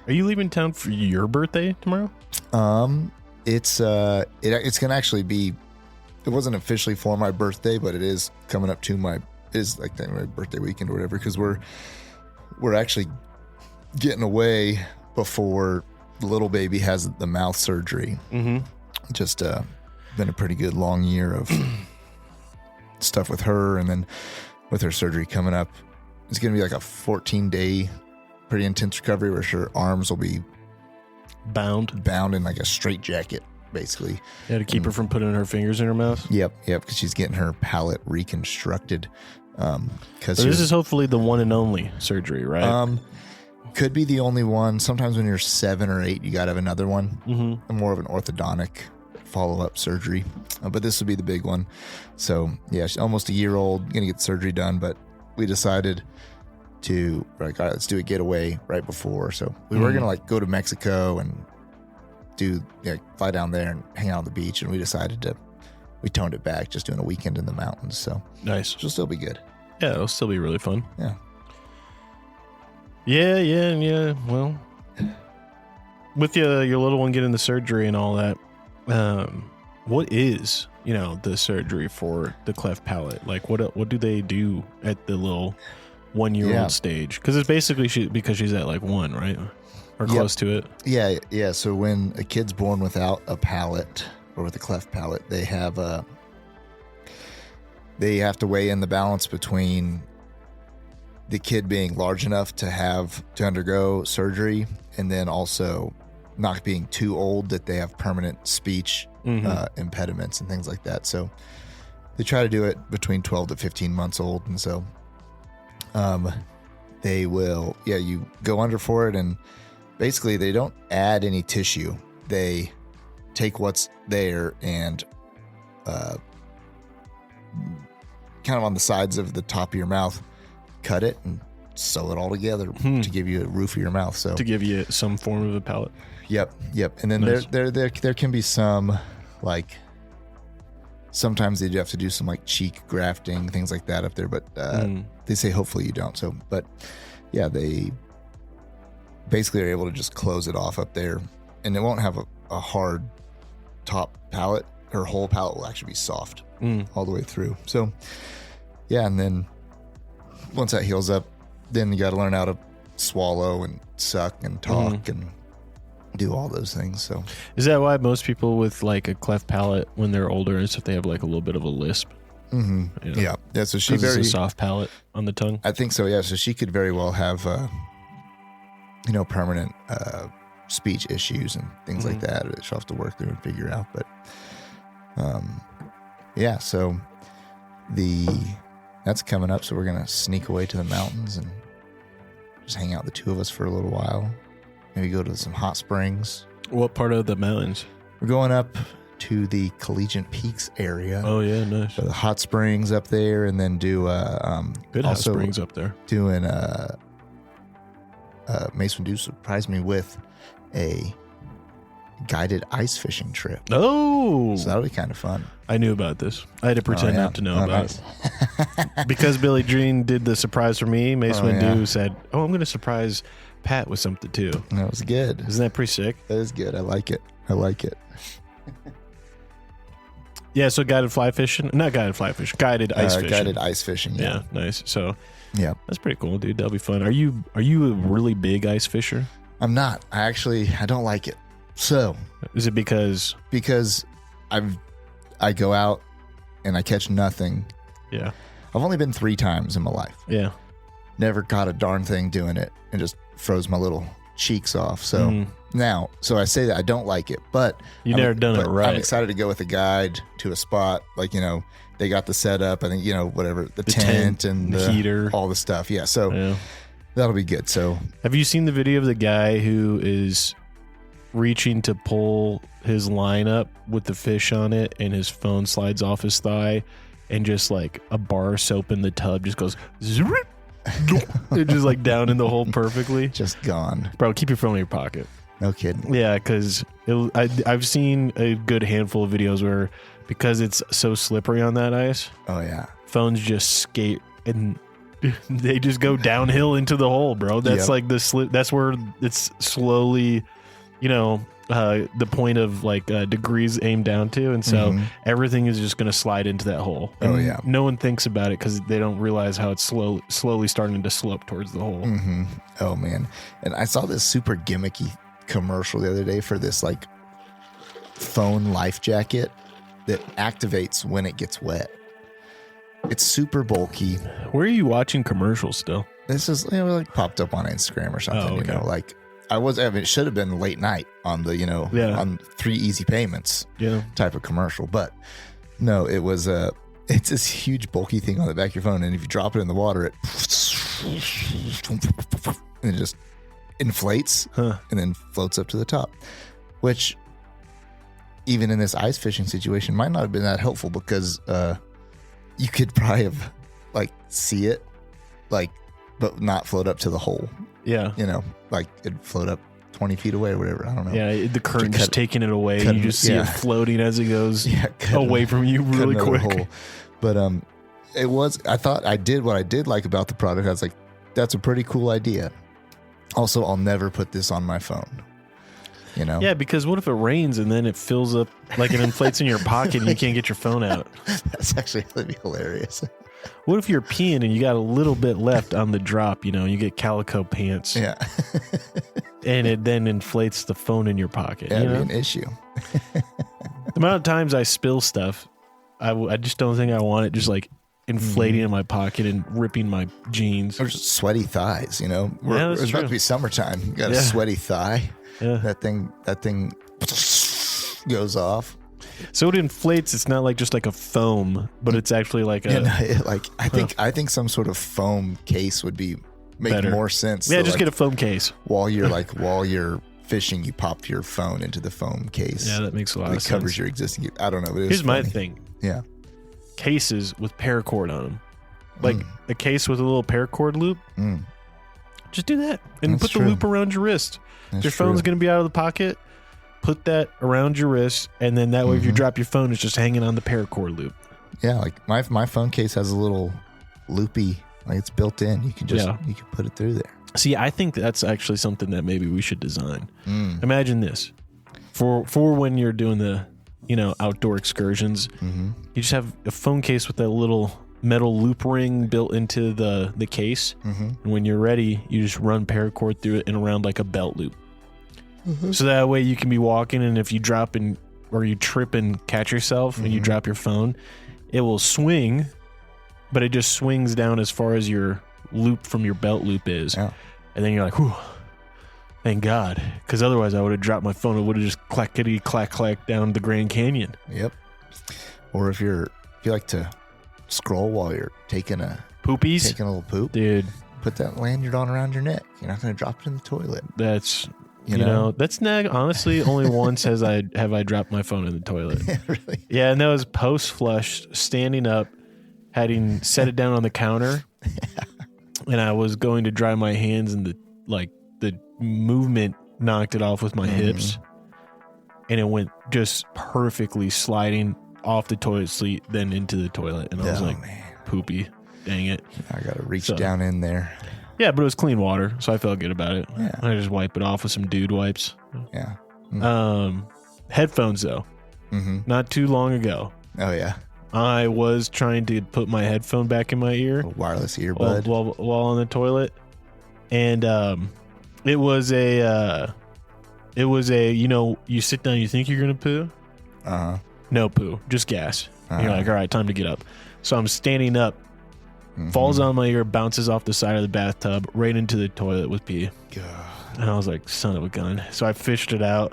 Are you leaving town for your birthday tomorrow? It's gonna actually be. It wasn't officially for my birthday, but it is coming up to my birthday weekend or whatever. Because we're actually getting away before the little baby has the mouth surgery. Mm-hmm. Just been a pretty good long year of stuff with her, and then with her surgery coming up, it's gonna be like a 14-day, pretty intense recovery where her arms will be bound in like a straitjacket, basically. Yeah, to keep her from putting her fingers in her mouth. Yep, because she's getting her palate reconstructed. So this is hopefully the one and only surgery, right? Could be the only one. Sometimes when you're 7 or 8, you got to have another one. Mm-hmm. More of an orthodontic follow-up surgery. But this would be the big one. So, yeah, she's almost a year old, going to get surgery done. But we decided to, like, all right, let's do a getaway right before. So we were going to, like, go to Mexico and fly down there and hang out on the beach. And we decided we toned it back, just doing a weekend in the mountains. So nice. It'll still be good. Yeah, it'll still be really fun. Yeah. Yeah. Well, with your little one getting the surgery and all that, what is, the surgery for the cleft palate? Like, what do they do at the little 1-year-old stage? Because it's basically because she's at like 1, right? Or close to it. Yeah. So when a kid's born without a palate or with a cleft palate, they have to weigh in the balance between the kid being large enough to undergo surgery, and then also not being too old that they have permanent speech impediments and things like that. So they try to do it between 12 to 15 months old. And so they will, you go under for it, and basically they don't add any tissue. They take what's there and kind of on the sides of the top of your mouth, cut it and sew it all together to give you a roof of your mouth. So to give you some form of a palate. Yep. And then nice. there can be some, like, sometimes they do have to do some like cheek grafting, things like that up there, but they say hopefully you don't. So, but yeah, they basically are able to just close it off up there, and it won't have a hard top palate. Her whole palate will actually be soft all the way through. So yeah, and then once that heals up, then you got to learn how to swallow and suck and talk and do all those things. So is that why most people with like a cleft palate, when they're older and stuff, they have like a little bit of a lisp? Mm-hmm. Yeah. So she it's a soft palate on the tongue. I think so. Yeah. So she could very well have, permanent speech issues and things like that. She'll have to work through and figure out. But so that's coming up. So we're gonna sneak away to the mountains and just hang out, the two of us, for a little while. Maybe go to some hot springs. What part of the mountains? We're going up to the Collegiate Peaks area. Oh yeah, nice. So the hot springs up there, and then do good hot springs up there. Doing Mason do surprise me with a guided ice fishing trip. Oh, so that'll be kind of fun. I knew about this. I had to pretend not to know about it. Because Billy Jean did the surprise for me, Mace Windu said, I'm going to surprise Pat with something too. That was good. Isn't that pretty sick? That is good. I like it. Yeah, so guided fly fishing. Not guided fly fishing. Guided ice fishing. Guided ice fishing, yeah. Nice. So yeah, that's pretty cool, dude. That'll be fun. Are you a really big ice fisher? I'm not. I don't like it. So is it because I go out and I catch nothing. Yeah. I've only been 3 times in my life. Yeah. Never caught a darn thing doing it, and just froze my little cheeks off. So now, I say that I don't like it, but you've never done it right. I'm excited to go with a guide to a spot. Like, they got the setup, I think, whatever, the tent and the heater, all the stuff. Yeah. So that'll be good. So have you seen the video of the guy who is reaching to pull his line up with the fish on it, and his phone slides off his thigh, and just like a bar of soap in the tub just goes zip, it's just like down in the hole perfectly, just gone. Bro, keep your phone in your pocket. No kidding. Yeah, because I've seen a good handful of videos where, because it's so slippery on that ice, oh yeah, phones just skate and they just go downhill into the hole, bro. That's Yep. like the slip. That's where it's slowly, the point of like degrees aimed down to, and so everything is just going to slide into that hole. Oh, And yeah. no one thinks about it because they don't realize how it's slowly starting to slope towards the hole. Oh man. And I saw this super gimmicky commercial the other day for this like phone life jacket that activates when it gets wet. It's super bulky. Where are you watching commercials still? This is like popped up on Instagram or something. Oh, okay. Like it should have been late night on the on 3 easy payments type of commercial, but no, it was it's this huge bulky thing on the back of your phone, and if you drop it in the water, it just inflates and then floats up to the top, which even in this ice fishing situation might not have been that helpful because you could probably have like see it like but not float up to the hole. Yeah. Like it'd float up 20 feet away or whatever. I don't know. Yeah, the current just taking it away. And you just see it floating as it goes away from you really quick. Hole. But I did what I did like about the product. I was like, that's a pretty cool idea. Also, I'll never put this on my phone. Yeah, because what if it rains and then it fills up, like it inflates in your pocket and you can't get your phone out? That's actually going to be hilarious. What if you're peeing and you got a little bit left on the drop, you get calico pants. Yeah. And it then inflates the phone in your pocket. That'd be an issue. The amount of times I spill stuff, I just don't think I want it just like inflating in my pocket and ripping my jeans. Or just sweaty thighs, that's it's about to be summertime. You got a sweaty thigh. Yeah. That thing goes off. So it inflates. It's not like just like a foam, but it's actually like a. I think some sort of foam case would make better. More sense. Yeah, So, just get a foam case. while you're fishing, you pop your phone into the foam case. Yeah, that makes a lot of It sense. covers your existing. I don't know. But Here's my thing. Yeah. Cases with paracord on them, like a case with a little paracord loop. Just do that and That's put the true. loop around your wrist. That's Your phone's true. going to be out of the pocket. Put that around your wrist, and then that way, if you drop your phone, it's just hanging on the paracord loop. Yeah, like my phone case has a little loopy, like it's built in. You can you can put it through there. See, I think that's actually something that maybe we should design. Imagine this for when you're doing the outdoor excursions. You just have a phone case with that little metal loop ring built into the case, and when you're ready, you just run paracord through it and around like a belt loop. So that way you can be walking, and if you drop or you trip and catch yourself and you drop your phone, it will swing, but it just swings down as far as your loop from your belt loop is. Yeah. And then you're like, whew, thank God. Because otherwise I would have dropped my phone. It would have just clackety clack clack down the Grand Canyon. Yep. Or if you like to scroll while you're taking a little poop, dude, put that lanyard on around your neck. You're not going to drop it in the toilet. That's that's honestly only once have I dropped my phone in the toilet. Really? Yeah, and that was post flush, standing up, having set it down on the counter, and I was going to dry my hands, and the movement knocked it off with my hips, and it went just perfectly sliding off the toilet seat, then into the toilet, and I was poopy. Dang it! I got to reach down in there. Yeah, but it was clean water, so I felt good about it. Yeah. I just wipe it off with some dude wipes. Yeah. Headphones though. Not too long ago, Oh yeah. I was trying to put my headphone back in my ear. A wireless earbud. While on the toilet, and it was a you sit down, you think you're gonna poo, no poo, just gas. And you're like, all right, time to get up. So I'm standing up, falls on my ear, bounces off the side of the bathtub, right into the toilet with pee. God. And I was like, son of a gun. So I fished it out,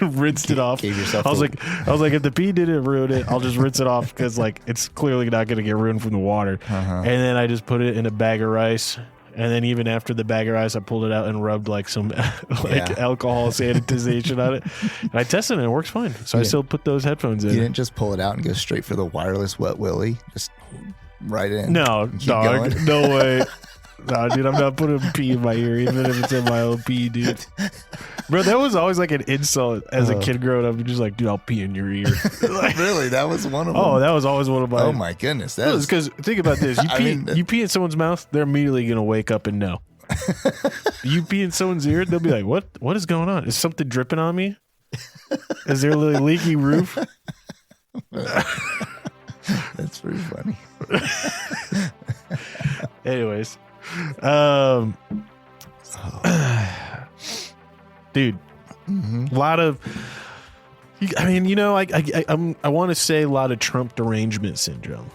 rinsed it off. Gave yourself I was like, if the pee didn't ruin it, I'll just rinse it off because it's clearly not going to get ruined from the water. And then I just put it in a bag of rice. And then even after the bag of rice, I pulled it out and rubbed some alcohol sanitization on it. And I tested it and it works fine. So I still put those headphones in. You didn't just pull it out and go straight for the wireless wet willy? Just right in? No, dog. Going? No way. No, dude, I'm not putting pee in my ear, even if it's in my own pee, dude. Bro, that was always like an insult as a kid growing up. You're just like, dude, I'll pee in your ear. Like, Really? That was one of them? oh, that was always one of my. Oh, my goodness. That is Because think about this. You pee in someone's mouth, they're immediately going to wake up and know. You pee in someone's ear, they'll be like, what is going on? Is something dripping on me? Is there a little leaky roof? That's pretty funny. Anyways, dude, a lot of, I mean, you know, I want to say a lot of Trump derangement syndrome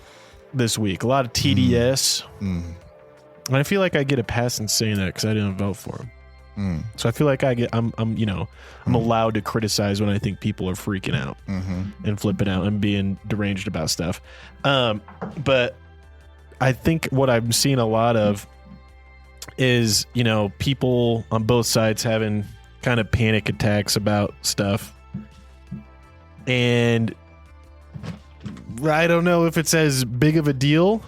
this week, a lot of TDS. And I feel like I get a pass in saying that because I didn't vote for him. So I feel like I'm allowed to criticize when I think people are freaking out and flipping out and being deranged about stuff. But I think what I'm seeing a lot of is, you know, people on both sides having kind of panic attacks about stuff. And I don't know if it's as big of a deal.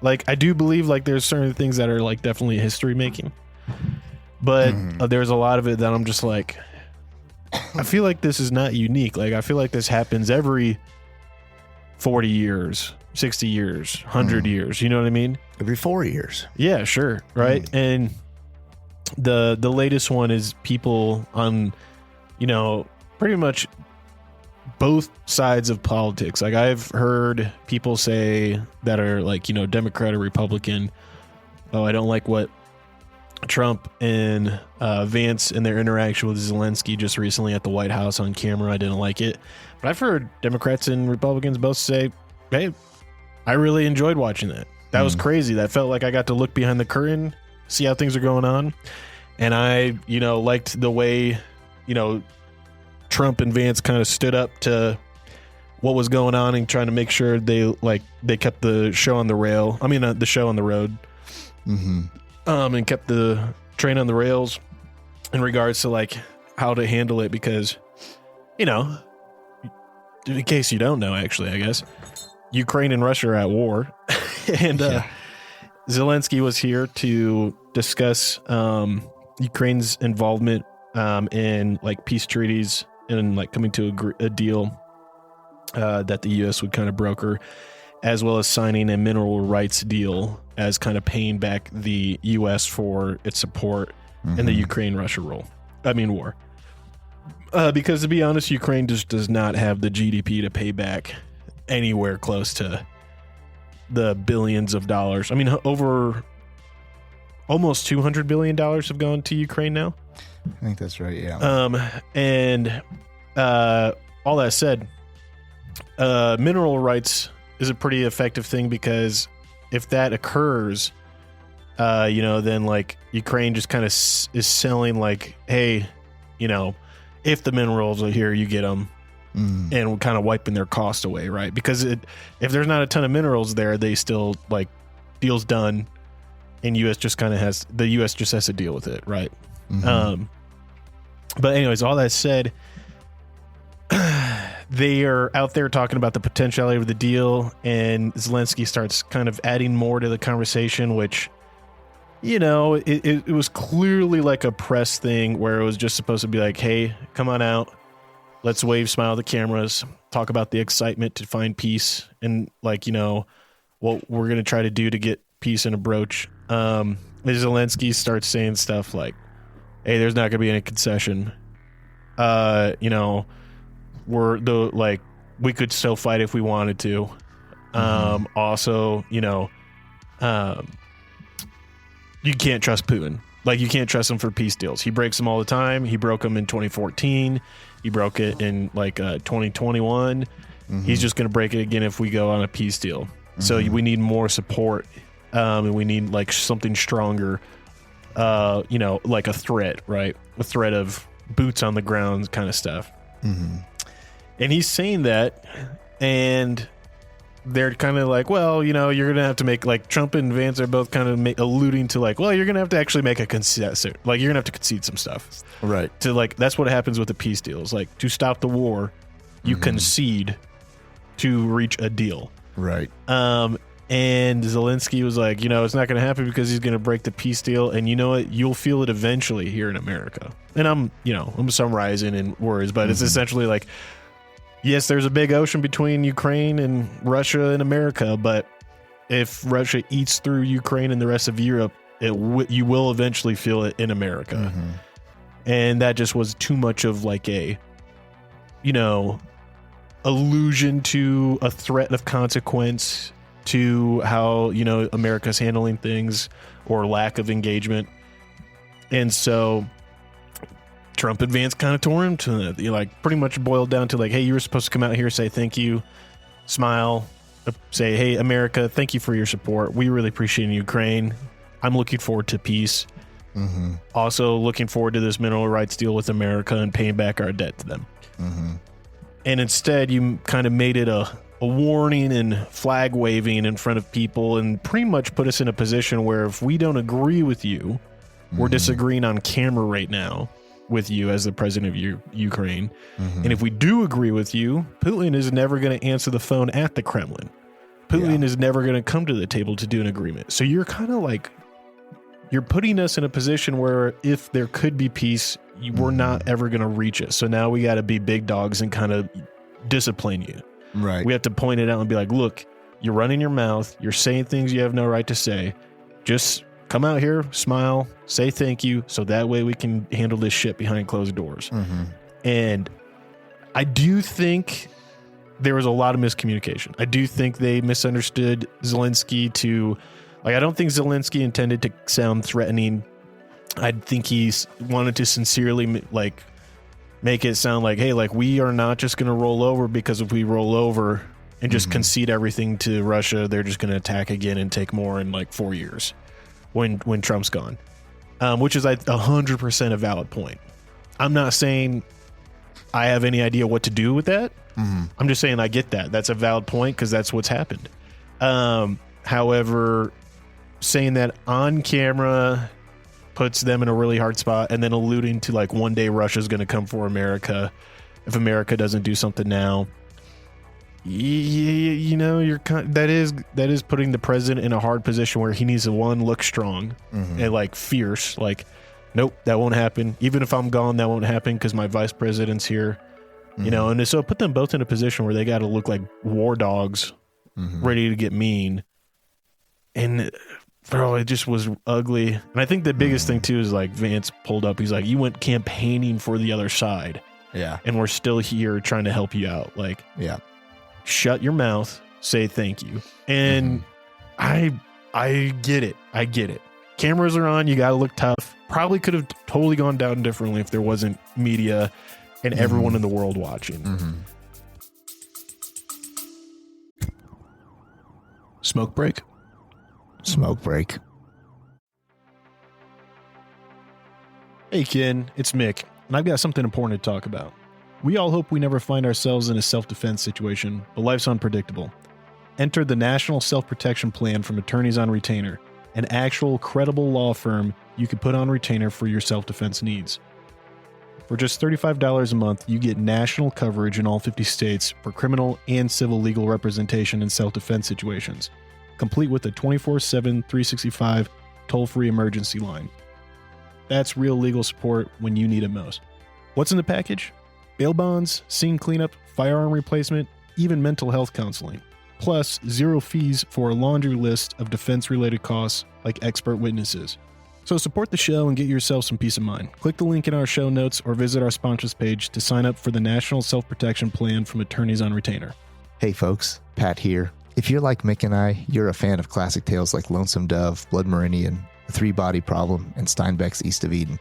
Like, I do believe like there's certain things that are like definitely history making. But there's a lot of it that I'm just like, I feel like this is not unique. Like, I feel like this happens every 40 years, 60 years, 100 years. You know what I mean? Every 4 years. Yeah, sure. Right. And the latest one is people on, you know, pretty much both sides of politics. Like, I've heard people say that are like, you know, Democrat or Republican. Oh, I don't like what Trump and Vance and their interaction with Zelensky just recently at the White House on camera. I didn't like it. But I've heard Democrats and Republicans both say, hey, I really enjoyed watching that. That was crazy. That felt like I got to look behind the curtain, see how things are going on. And I, you know, liked the way, you know, Trump and Vance kind of stood up to what was going on and trying to make sure they kept the show on the rail. I mean, the show on the road. And kept the train on the rails in regards to like how to handle it, because, you know, in case you don't know, actually, I guess Ukraine and Russia are at war, and Zelensky was here to discuss Ukraine's involvement in like peace treaties and like coming to a deal that the U.S. would kind of broker, as well as signing a mineral rights deal as kind of paying back the U.S. for its support in the Ukraine-Russia war. Because to be honest, Ukraine just does not have the GDP to pay back anywhere close to the billions of dollars. I mean, over almost $200 billion have gone to Ukraine now. I think that's right, yeah. And all that said, mineral rights is a pretty effective thing, because if that occurs, you know, then like Ukraine just kind of is selling like, hey, you know, if the minerals are here, you get them, and kind of wiping their cost away, right? Because if there's not a ton of minerals there, they still like deals done, and the U.S. just has to deal with it, right? But anyways, all that said, they are out there talking about the potentiality of the deal, and Zelensky starts kind of adding more to the conversation, which, you know, it was clearly like a press thing where it was just supposed to be like, hey, come on out, let's wave, smile at the cameras, talk about the excitement to find peace, and like, you know, what we're going to try to do to get peace in a broach. Zelensky starts saying stuff like, hey, there's not going to be any concession. You know, we could still fight if we wanted to. Also, you know, you can't trust Putin. Like, you can't trust him for peace deals. He breaks them all the time. He broke them in 2014. He broke it in 2021. He's just going to break it again if we go on a peace deal. So we need more support, and we need like something stronger. You know, like a threat, right? A threat of boots on the ground kind of stuff. And he's saying that, and they're kind of like, well, you know, you're going to have to make, like, Trump and Vance are both kind of alluding to, like, well, you're going to have to actually make a concession. Like, you're going to have to concede some stuff. Right. To, like, that's what happens with the peace deals. Like, to stop the war, you concede to reach a deal. Right. And Zelensky was like, it's not going to happen because he's going to break the peace deal. And you know what? You'll feel it eventually here in America. And I'm summarizing in words, but it's essentially like, yes, there's a big ocean between Ukraine and Russia and America, but if Russia eats through Ukraine and the rest of Europe, you will eventually feel it in America. And that just was too much of like a, allusion to a threat of consequence to how, America's handling things or lack of engagement. And so Trump and Vance kind of tore him to pretty much boiled down to like, hey, you were supposed to come out here, say thank you, smile, say, hey, America, thank you for your support. We really appreciate Ukraine. I'm looking forward to peace. Also looking forward to this mineral rights deal with America and paying back our debt to them. And instead, you kind of made it a warning and flag waving in front of people and pretty much put us in a position where if we don't agree with you, we're disagreeing on camera right now with you as the president of Ukraine. And if we do agree with you, Putin is never going to answer the phone at the Kremlin. Putin is never going to come to the table to do an agreement. So you're kind of like, you're putting us in a position where if there could be peace, we're not ever going to reach it. So now we got to be big dogs and kind of discipline you. Right. We have to point it out and be like, look, you're running your mouth. You're saying things you have no right to say. Just come out here, smile, say thank you. So that way we can handle this shit behind closed doors. And I do think there was a lot of miscommunication. I do think they misunderstood Zelensky I don't think Zelensky intended to sound threatening. I think he wanted to sincerely make it sound like, hey, we are not just going to roll over, because if we roll over and just concede everything to Russia, they're just going to attack again and take more in 4 years when Trump's gone, which is 100% a valid point. I'm not saying I have any idea what to do with that. I'm just saying I get that. That's a valid point because that's what's happened. However, saying that on camera puts them in a really hard spot, and then alluding to one day Russia's going to come for America if America doesn't do something now. You're that is putting the president in a hard position where he needs to look strong and fierce. Nope, that won't happen. Even if I'm gone, that won't happen because my vice president's here. And so put them both in a position where they got to look like war dogs, ready to get mean. And bro, it just was ugly. And I think the biggest thing too is Vance pulled up. He's like, you went campaigning for the other side. Yeah. And we're still here trying to help you out. Shut your mouth, say thank you. And I get it. I get it. Cameras are on. You got to look tough. Probably could have totally gone down differently if there wasn't media and everyone in the world watching. Smoke break. Smoke break. Hey, Ken, it's Mick, and I've got something important to talk about. We all hope we never find ourselves in a self-defense situation, but life's unpredictable. Enter the National Self-Protection Plan from Attorneys on Retainer, an actual credible law firm you can put on retainer for your self-defense needs. For just $35 a month, you get national coverage in all 50 states for criminal and civil legal representation in self-defense situations, complete with a 24/7, 365 toll-free emergency line. That's real legal support when you need it most. What's in the package? Bail bonds, scene cleanup, firearm replacement, even mental health counseling. Plus, zero fees for a laundry list of defense-related costs like expert witnesses. So support the show and get yourself some peace of mind. Click the link in our show notes or visit our sponsors page to sign up for the National Self-Protection Plan from Attorneys on Retainer. Hey folks, Pat here. If you're like Mick and I, you're a fan of classic tales like Lonesome Dove, Blood Meridian, The Three-Body Problem, and Steinbeck's East of Eden.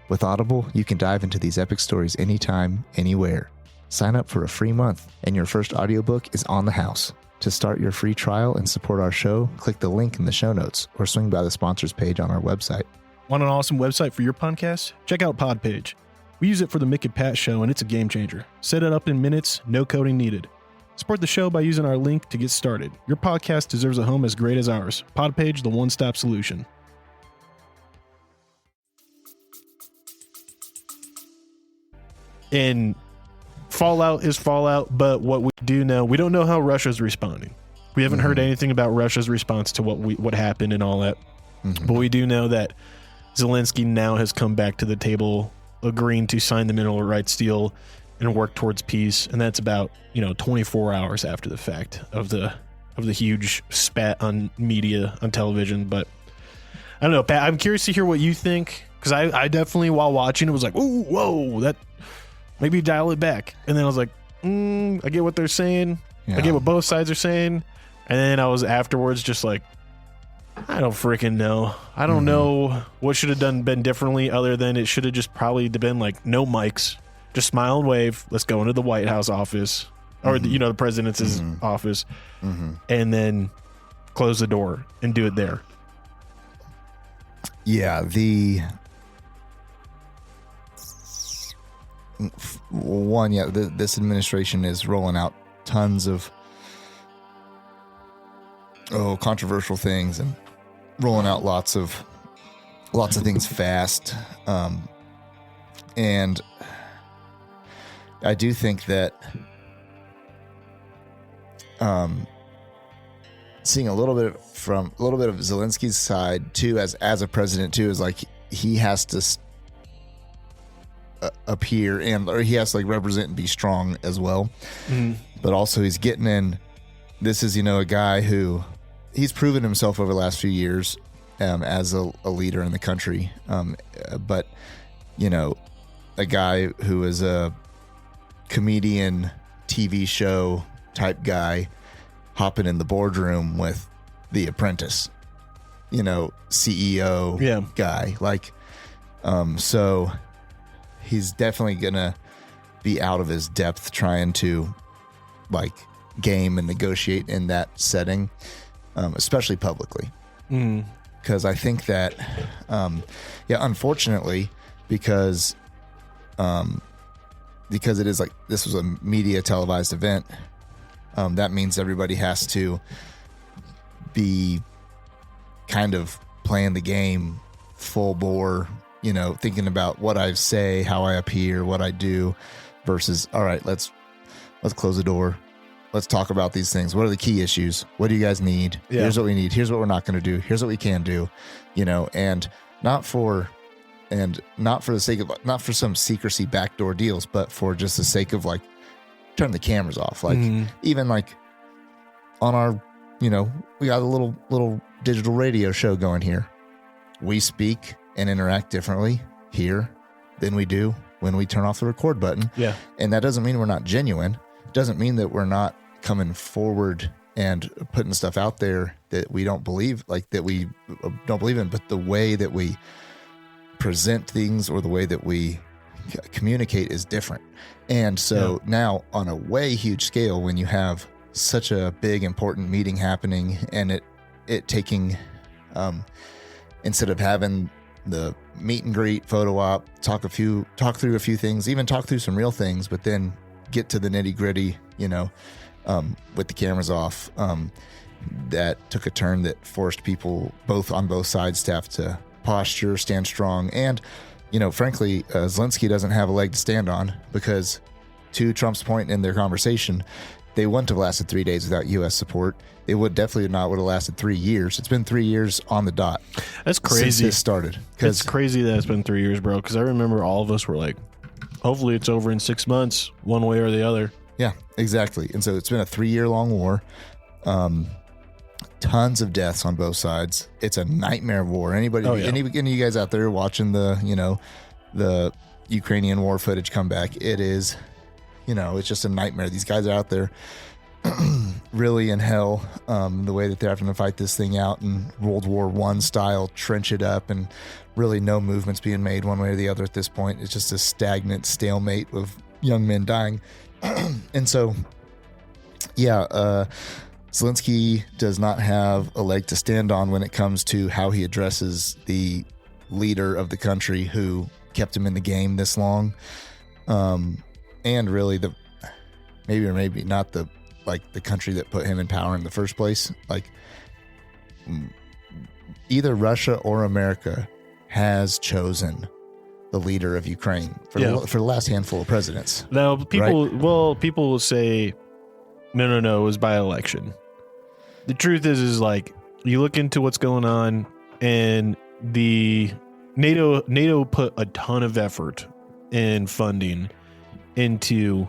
With Audible, you can dive into these epic stories anytime, anywhere. Sign up for a free month, and your first audiobook is on the house. To start your free trial and support our show, click the link in the show notes or swing by the sponsors page on our website. Want an awesome website for your podcast? Check out Podpage. We use it for the Mick and Pat show, and it's a game changer. Set it up in minutes, no coding needed. Support the show by using our link to get started. Your podcast deserves a home as great as ours. Podpage, the one-stop solution. And Fallout is Fallout, but what we do know, we don't know how Russia's responding. We haven't heard anything about Russia's response to what happened and all that. But we do know that Zelensky now has come back to the table, agreeing to sign the mineral rights deal and work towards peace. And that's about 24 hours after the fact of the huge spat on media, on television. But I don't know, Pat, I'm curious to hear what you think, because I definitely, while watching it, was like, ooh, whoa, that maybe dial it back. And then I was like, I get what they're saying. Yeah. I get what both sides are saying. And then I was afterwards just like, I don't freaking know. I don't know what should have been differently, other than it should have just probably been like, no mics, just smile and wave. Let's go into the White House office, or the president's office, and then close the door and do it there. Yeah, this administration is rolling out tons of controversial things and rolling out lots of things fast, and I do think that seeing a little bit of Zelensky's side too, as a president too, is like he has to appear or he has to like represent and be strong as well. But also he's getting in. This is a guy who he's proven himself over the last few years as a leader in the country. But a guy who is a comedian, TV show type guy, hopping in the boardroom with The Apprentice, CEO guy. Like, so he's definitely gonna be out of his depth trying to like game and negotiate in that setting, especially publicly. Because I think that, unfortunately, because it is like, this was a media televised event, that means everybody has to be kind of playing the game full bore, thinking about what I say, how I appear, what I do, versus, all right, let's close the door. Let's talk about these things. What are the key issues? What do you guys need? Yeah. Here's what we need. Here's what we're not going to do. Here's what we can do, and not for the sake of, not for some secrecy backdoor deals, but for just the sake of like, turn the cameras off. Like even like on our, we got a little digital radio show going here. We speak and interact differently here than we do when we turn off the record button. Yeah. And that doesn't mean we're not genuine. It doesn't mean that we're not coming forward and putting stuff out there that we don't believe, like that we don't believe in, but the way that we present things or the way that we communicate is different. And so now on a way huge scale, when you have such a big important meeting happening and it taking, instead of having the meet and greet photo op, talk through a few things, even talk through some real things, but then get to the nitty gritty, with the cameras off, that took a turn that forced people on both sides to have to posture, stand strong. And, frankly, Zelensky doesn't have a leg to stand on, because to Trump's point in their conversation, they wouldn't have lasted 3 days without U.S. support. They would have lasted 3 years. It's been 3 years on the dot. That's crazy. Since this started. It's crazy that it's been 3 years, bro. Because I remember all of us were like, hopefully it's over in 6 months, one way or the other. Yeah, exactly. And so it's been a 3-year-long war. Tons of deaths on both sides. It's a nightmare war. Any of you guys out there watching the Ukrainian war footage come back, it is, it's just a nightmare. These guys are out there really in hell, the way that they're having to fight this thing out in World War I style, trench it up, and really no movements being made one way or the other at this point. It's just a stagnant stalemate of young men dying. And so, Zelensky does not have a leg to stand on when it comes to how he addresses the leader of the country who kept him in the game this long. And really maybe not the country that put him in power in the first place. Like, either Russia or America has chosen the leader of Ukraine for the last handful of presidents. Now, people will say, no, it was by election. the truth is like you look into what's going on, and the NATO put a ton of effort and funding into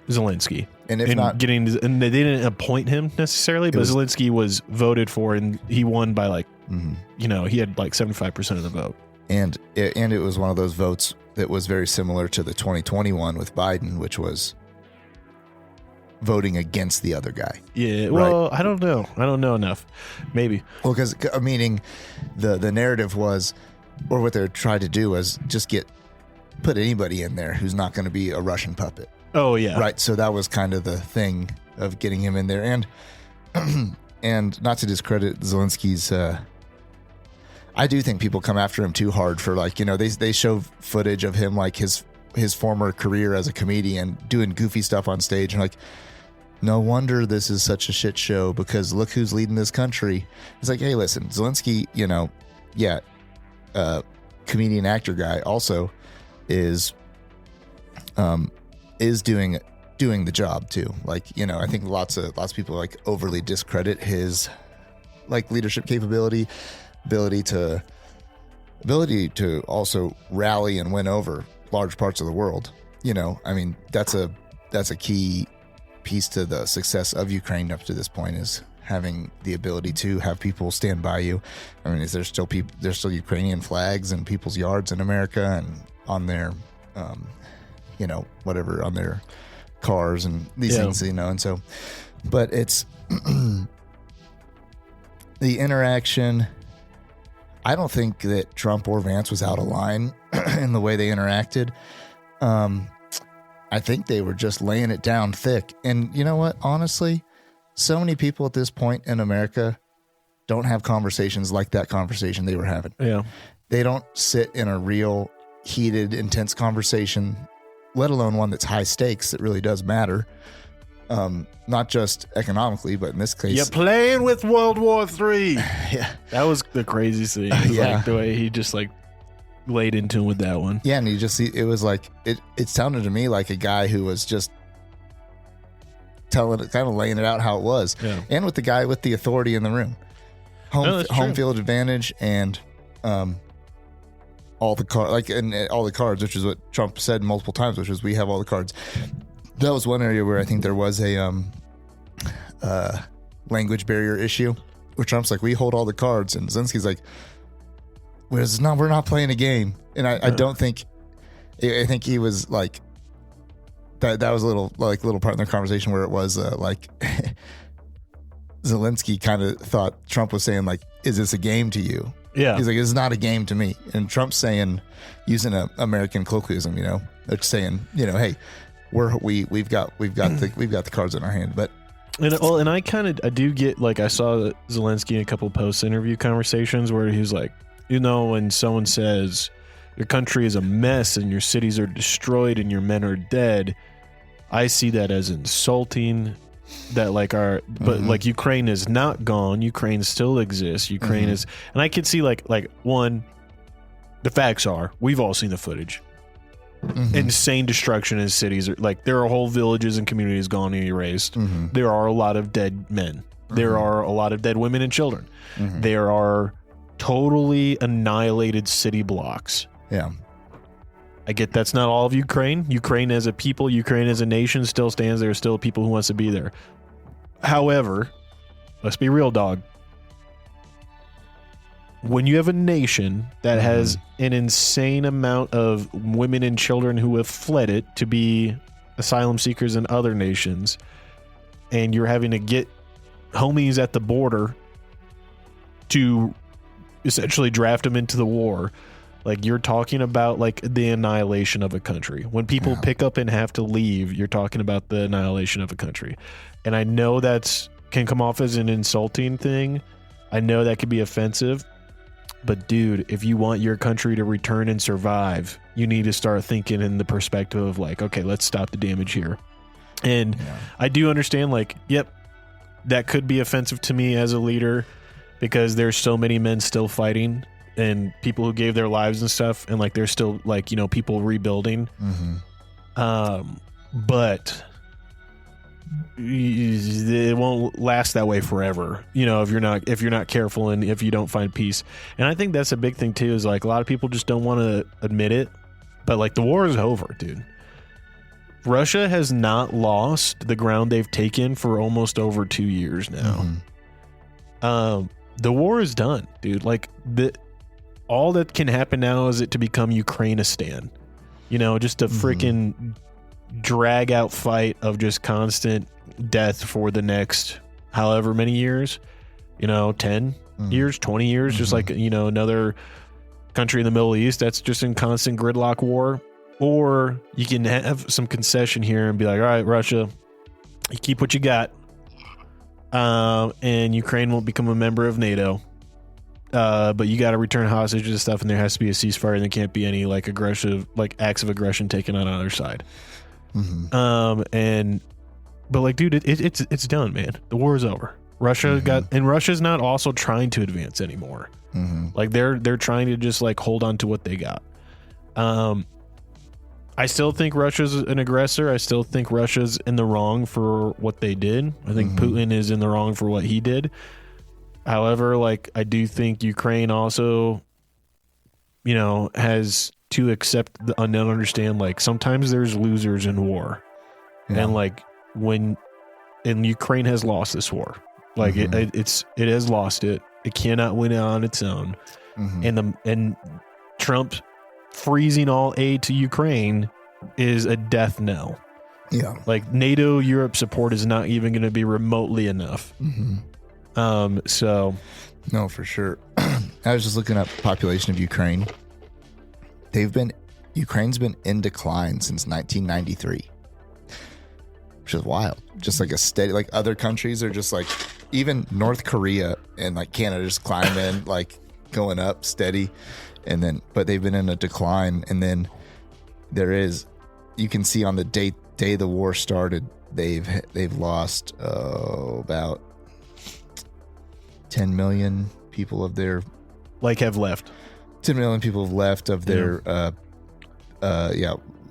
Zelensky. And if not, and they didn't appoint him necessarily, but Zelensky was voted for, and he won by like, he had like 75% of the vote. And it was one of those votes that was very similar to the 2021 with Biden, which was voting against the other guy. Yeah, well, right? I don't know enough. Maybe. Well, because meaning the narrative was, or what they're trying to do was just put anybody in there who's not going to be a Russian puppet. Oh yeah, right. So that was kind of the thing of getting him in there, and not to discredit Zelensky's. I do think people come after him too hard for like, they show footage of him like his former career as a comedian doing goofy stuff on stage, and like, no wonder this is such a shit show because look who's leading this country. It's like, hey, listen, Zelensky, comedian actor guy also is doing the job too. Like, I think lots of people like overly discredit his like leadership capability, ability to also rally and win over large parts of the world. I mean, that's a key piece to the success of Ukraine up to this point, is having the ability to have people stand by you. I mean, there's still Ukrainian flags in people's yards in America and on their whatever, on their cars and these things, and so, but it's the interaction. I don't think that Trump or Vance was out of line in the way they interacted. I think they were just laying it down thick. And you know what? Honestly, so many people at this point in America don't have conversations like that conversation they were having. Yeah. They don't sit in a real heated, intense conversation, let alone one that's high stakes that really does matter. Not just economically, but in this case, you're playing with World War III. Yeah, that was the craziest thing. Like the way he just like laid into him with that one. Yeah, and you just see it was like it sounded to me like a guy who was just kind of laying it out how it was, and with the guy with the authority in the room, home field advantage, and all the cards, which is what Trump said multiple times, which was we have all the cards. That was one area where I think there was a language barrier issue where Trump's like, we hold all the cards, and Zelensky's like, we're not playing a game. And I don't think, I think he was like, that was a little part in their conversation where it was like Zelensky kind of thought Trump was saying like, is this a game to you? Yeah. He's like, it's not a game to me. And Trump's saying, using an American colloquialism, they're saying, hey, we've got the cards in our hand. But and I do get, like, I saw Zelensky in a couple post-interview conversations where he was like, when someone says your country is a mess and your cities are destroyed and your men are dead, I see that as insulting. That like but like Ukraine is not gone. Ukraine still exists. Ukraine is, and I could see like one, the facts are, we've all seen the footage. Insane destruction in cities. Like there are whole villages and communities gone and erased. There are a lot of dead men. There are a lot of dead women and children. There are totally annihilated city blocks. Yeah. I get that's not all of Ukraine. Ukraine as a people, Ukraine as a nation still stands. There are still people who wants to be there. However, let's be real, dog. When you have a nation that has an insane amount of women and children who have fled it to be asylum seekers in other nations, and you're having to get homies at the border to essentially draft them into the war, like you're talking about like the annihilation of a country. When people pick up and have to leave, you're talking about the annihilation of a country. And I know that's can come off as an insulting thing. I know that could be offensive. But dude, if you want your country to return and survive, you need to start thinking in the perspective of like, okay, let's stop the damage here. And I do understand, like, yep, that could be offensive to me as a leader because there's so many men still fighting and people who gave their lives and stuff, and like there's still like, people rebuilding. But it won't last that way forever, you know, if you're not careful and if you don't find peace. And I think that's a big thing too, is like a lot of people just don't want to admit it, but like the war is over, dude. Russia has not lost the ground they've taken for almost over 2 years now. The war is done, dude. Like all that can happen now is it to become Ukrainistan, you know, just a freaking drag out fight of just constant death for the next however many years, you know, 10 years, 20 years, just like, you know, another country in the Middle East that's just in constant gridlock war. Or you can have some concession here and be like, all right, Russia, you keep what you got, and Ukraine won't become a member of NATO, but you got to return hostages and stuff, and there has to be a ceasefire, and there can't be any like aggressive, like acts of aggression taken on either side. But like, dude, it's done, man. The war is over. Russia's not also trying to advance anymore. Like they're trying to just like hold on to what they got. I still think Russia's an aggressor. I still think Russia's in the wrong for what they did. I think Putin is in the wrong for what he did. However, like I do think Ukraine also, you know, has to accept and understand like sometimes there's losers in war. And like and Ukraine has lost this war. Like it has lost it. It cannot win it on its own. And Trump freezing all aid to Ukraine is a death knell. Yeah. Like NATO, Europe support is not even going to be remotely enough. So no, for sure. I was just looking up population of Ukraine. Ukraine's been in decline since 1993, which is wild. Just like a steady, like other countries are just like, even North Korea and like Canada just climbing, like going up steady. And then, but they've been in a decline. And then you can see on the day the war started, they've lost about 10 million people of their, like have left. 10 million people have left of their,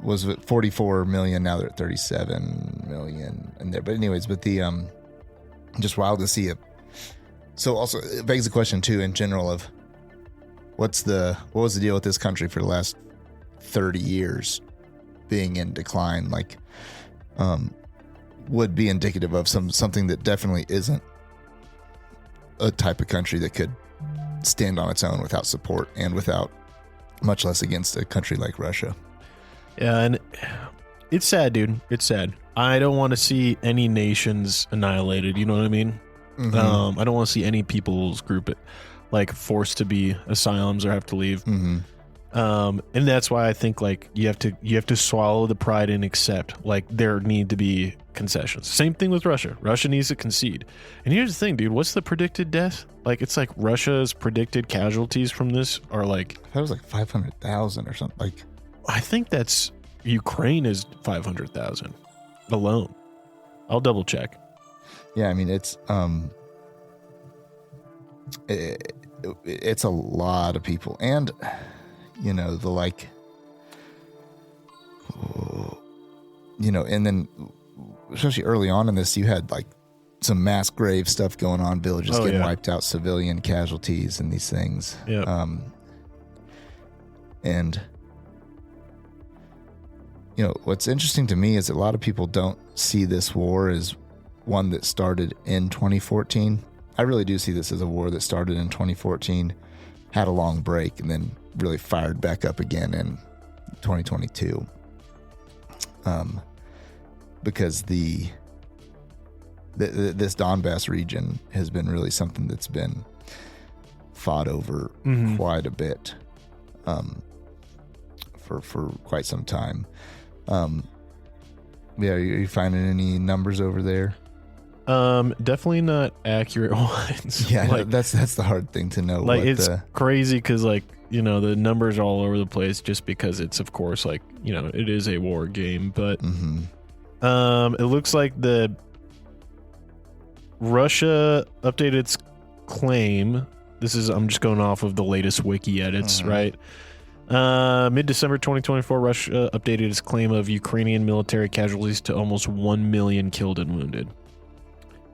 was it 44 million? Now they're at 37 million in there. But anyways, just wild to see it. So also it begs the question too, in general, of what was the deal with this country for the last 30 years being in decline? Like, would be indicative of something that definitely isn't a type of country that could stand on its own without support and without, much less against a country like Russia. Yeah, and it's sad, dude. It's sad. I don't want to see any nations annihilated. You know what I mean? I don't want to see any people's group like forced to be asylums or have to leave. And that's why I think like you have to swallow the pride and accept like there need to be concessions. Same thing with Russia. Russia needs to concede. And here's the thing, dude. What's the predicted death? Like it's like Russia's predicted casualties from this are like, that was like 500,000 or something. Like I think that's Ukraine is 500,000 alone. I'll double check. Yeah, I mean it's it's a lot of people, and you know the like, you know, and then especially early on in this, you had like some mass grave stuff going on, villages getting wiped out, civilian casualties, and these things. And you know what's interesting to me is that a lot of people don't see this war as one that started in 2014. I really do see this as a war that started in 2014, had a long break, and then really fired back up again in 2022. Because this Donbass region has been really something that's been fought over quite a bit, for quite some time. Are you finding any numbers over there? Definitely not accurate ones. Yeah, like, that's the hard thing to know. Like it's crazy because like, you know, the numbers are all over the place just because it's of course like, you know, it is a war game, but it looks like the Russia updated its claim. I'm just going off of the latest wiki edits, right? Mid-December 2024, Russia updated its claim of Ukrainian military casualties to almost 1 million killed and wounded.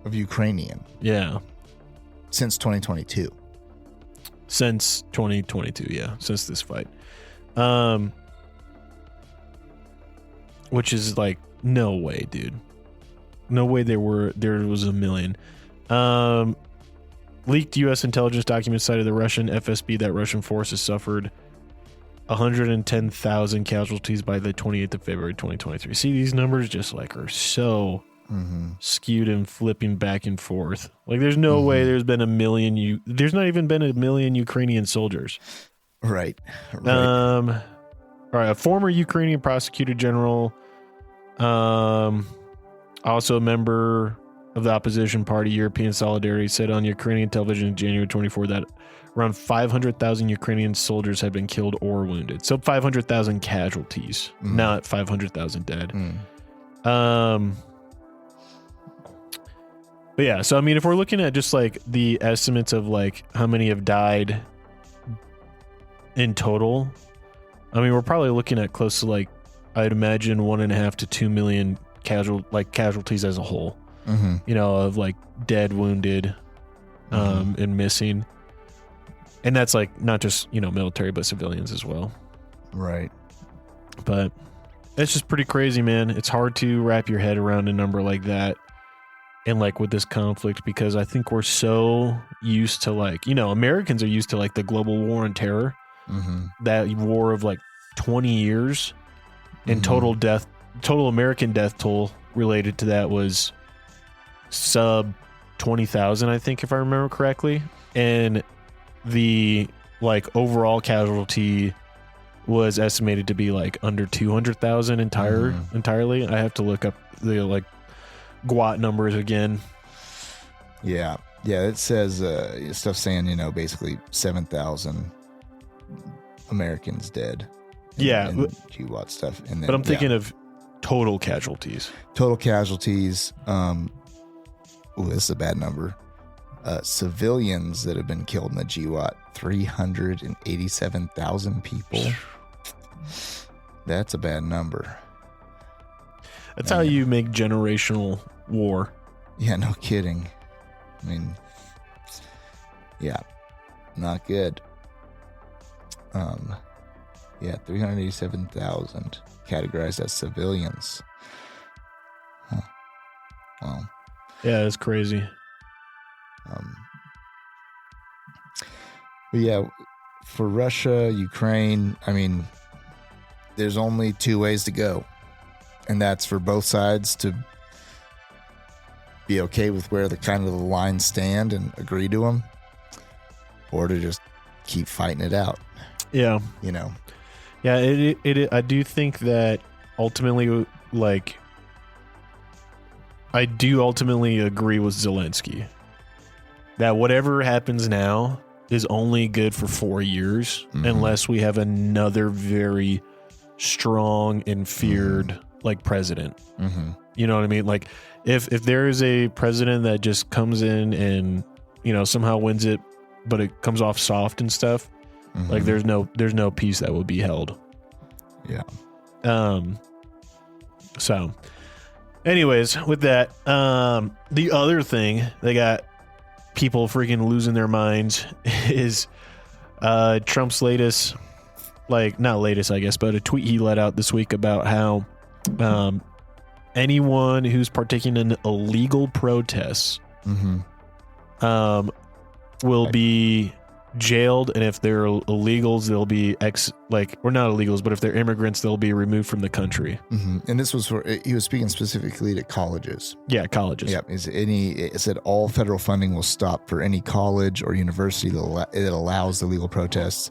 Of Ukrainian. Yeah. Since 2022. Since 2022, yeah. Since this fight. Which is like, no way, dude. No way there was a million. Leaked U.S. intelligence documents cited the Russian FSB that Russian forces suffered 110,000 casualties by the 28th of February 2023. See, these numbers just like are so skewed and flipping back and forth. Like, there's no way there's been a million. There's not even been a million Ukrainian soldiers. Right. All right. A former Ukrainian prosecutor general, also a member of the opposition party European Solidarity, said on Ukrainian television in January 24 that around 500,000 Ukrainian soldiers had been killed or wounded. So 500,000 casualties, not 500,000 dead. But yeah, so I mean, if we're looking at just like the estimates of like how many have died in total, I mean, we're probably looking at close to like, I'd imagine 1.5 to 2 million casualties as a whole. You know, of like dead, wounded, and missing. And that's like not just, you know, military, but civilians as well. Right. But it's just pretty crazy, man. It's hard to wrap your head around a number like that. And like with this conflict, because I think we're so used to like, you know, Americans are used to like the global war on terror, that war of like 20 years and total American death toll related to that was sub 20,000, I think, if I remember correctly. And the like overall casualty was estimated to be like under 200,000 entirely. I have to look up the like GWAT numbers again. Yeah. It says stuff saying, you know, basically 7,000 Americans dead. And GWAT stuff. And then, but I'm thinking of total casualties. Total casualties. This is a bad number. Civilians that have been killed in the GWAT, 387,000 people. That's a bad number. That's how you make generational war. Yeah, no kidding. I mean, yeah, not good. 387,000 categorized as civilians. Wow. Yeah, it's crazy. But yeah, for Russia, Ukraine, I mean, there's only two ways to go. And that's for both sides to be okay with where the kind of the lines stand and agree to them, or to just keep fighting it out. Yeah. You know? Yeah, it I do think that ultimately, like, I do ultimately agree with Zelensky that whatever happens now is only good for 4 years unless we have another very strong and feared like president. You know what I mean? Like if there is a president that just comes in and, you know, somehow wins it, but it comes off soft and stuff, like there's no peace that will be held. Yeah. So anyways, with that, the other thing they got people freaking losing their minds is Trump's latest, like not latest, I guess, but a tweet he let out this week about how anyone who's partaking in illegal protests will be jailed, and if they're illegals, they'll be or not illegals, but if they're immigrants, they'll be removed from the country. And this was he was speaking specifically to colleges. Yeah, colleges. Yeah, it said all federal funding will stop for any college or university that allows illegal protests,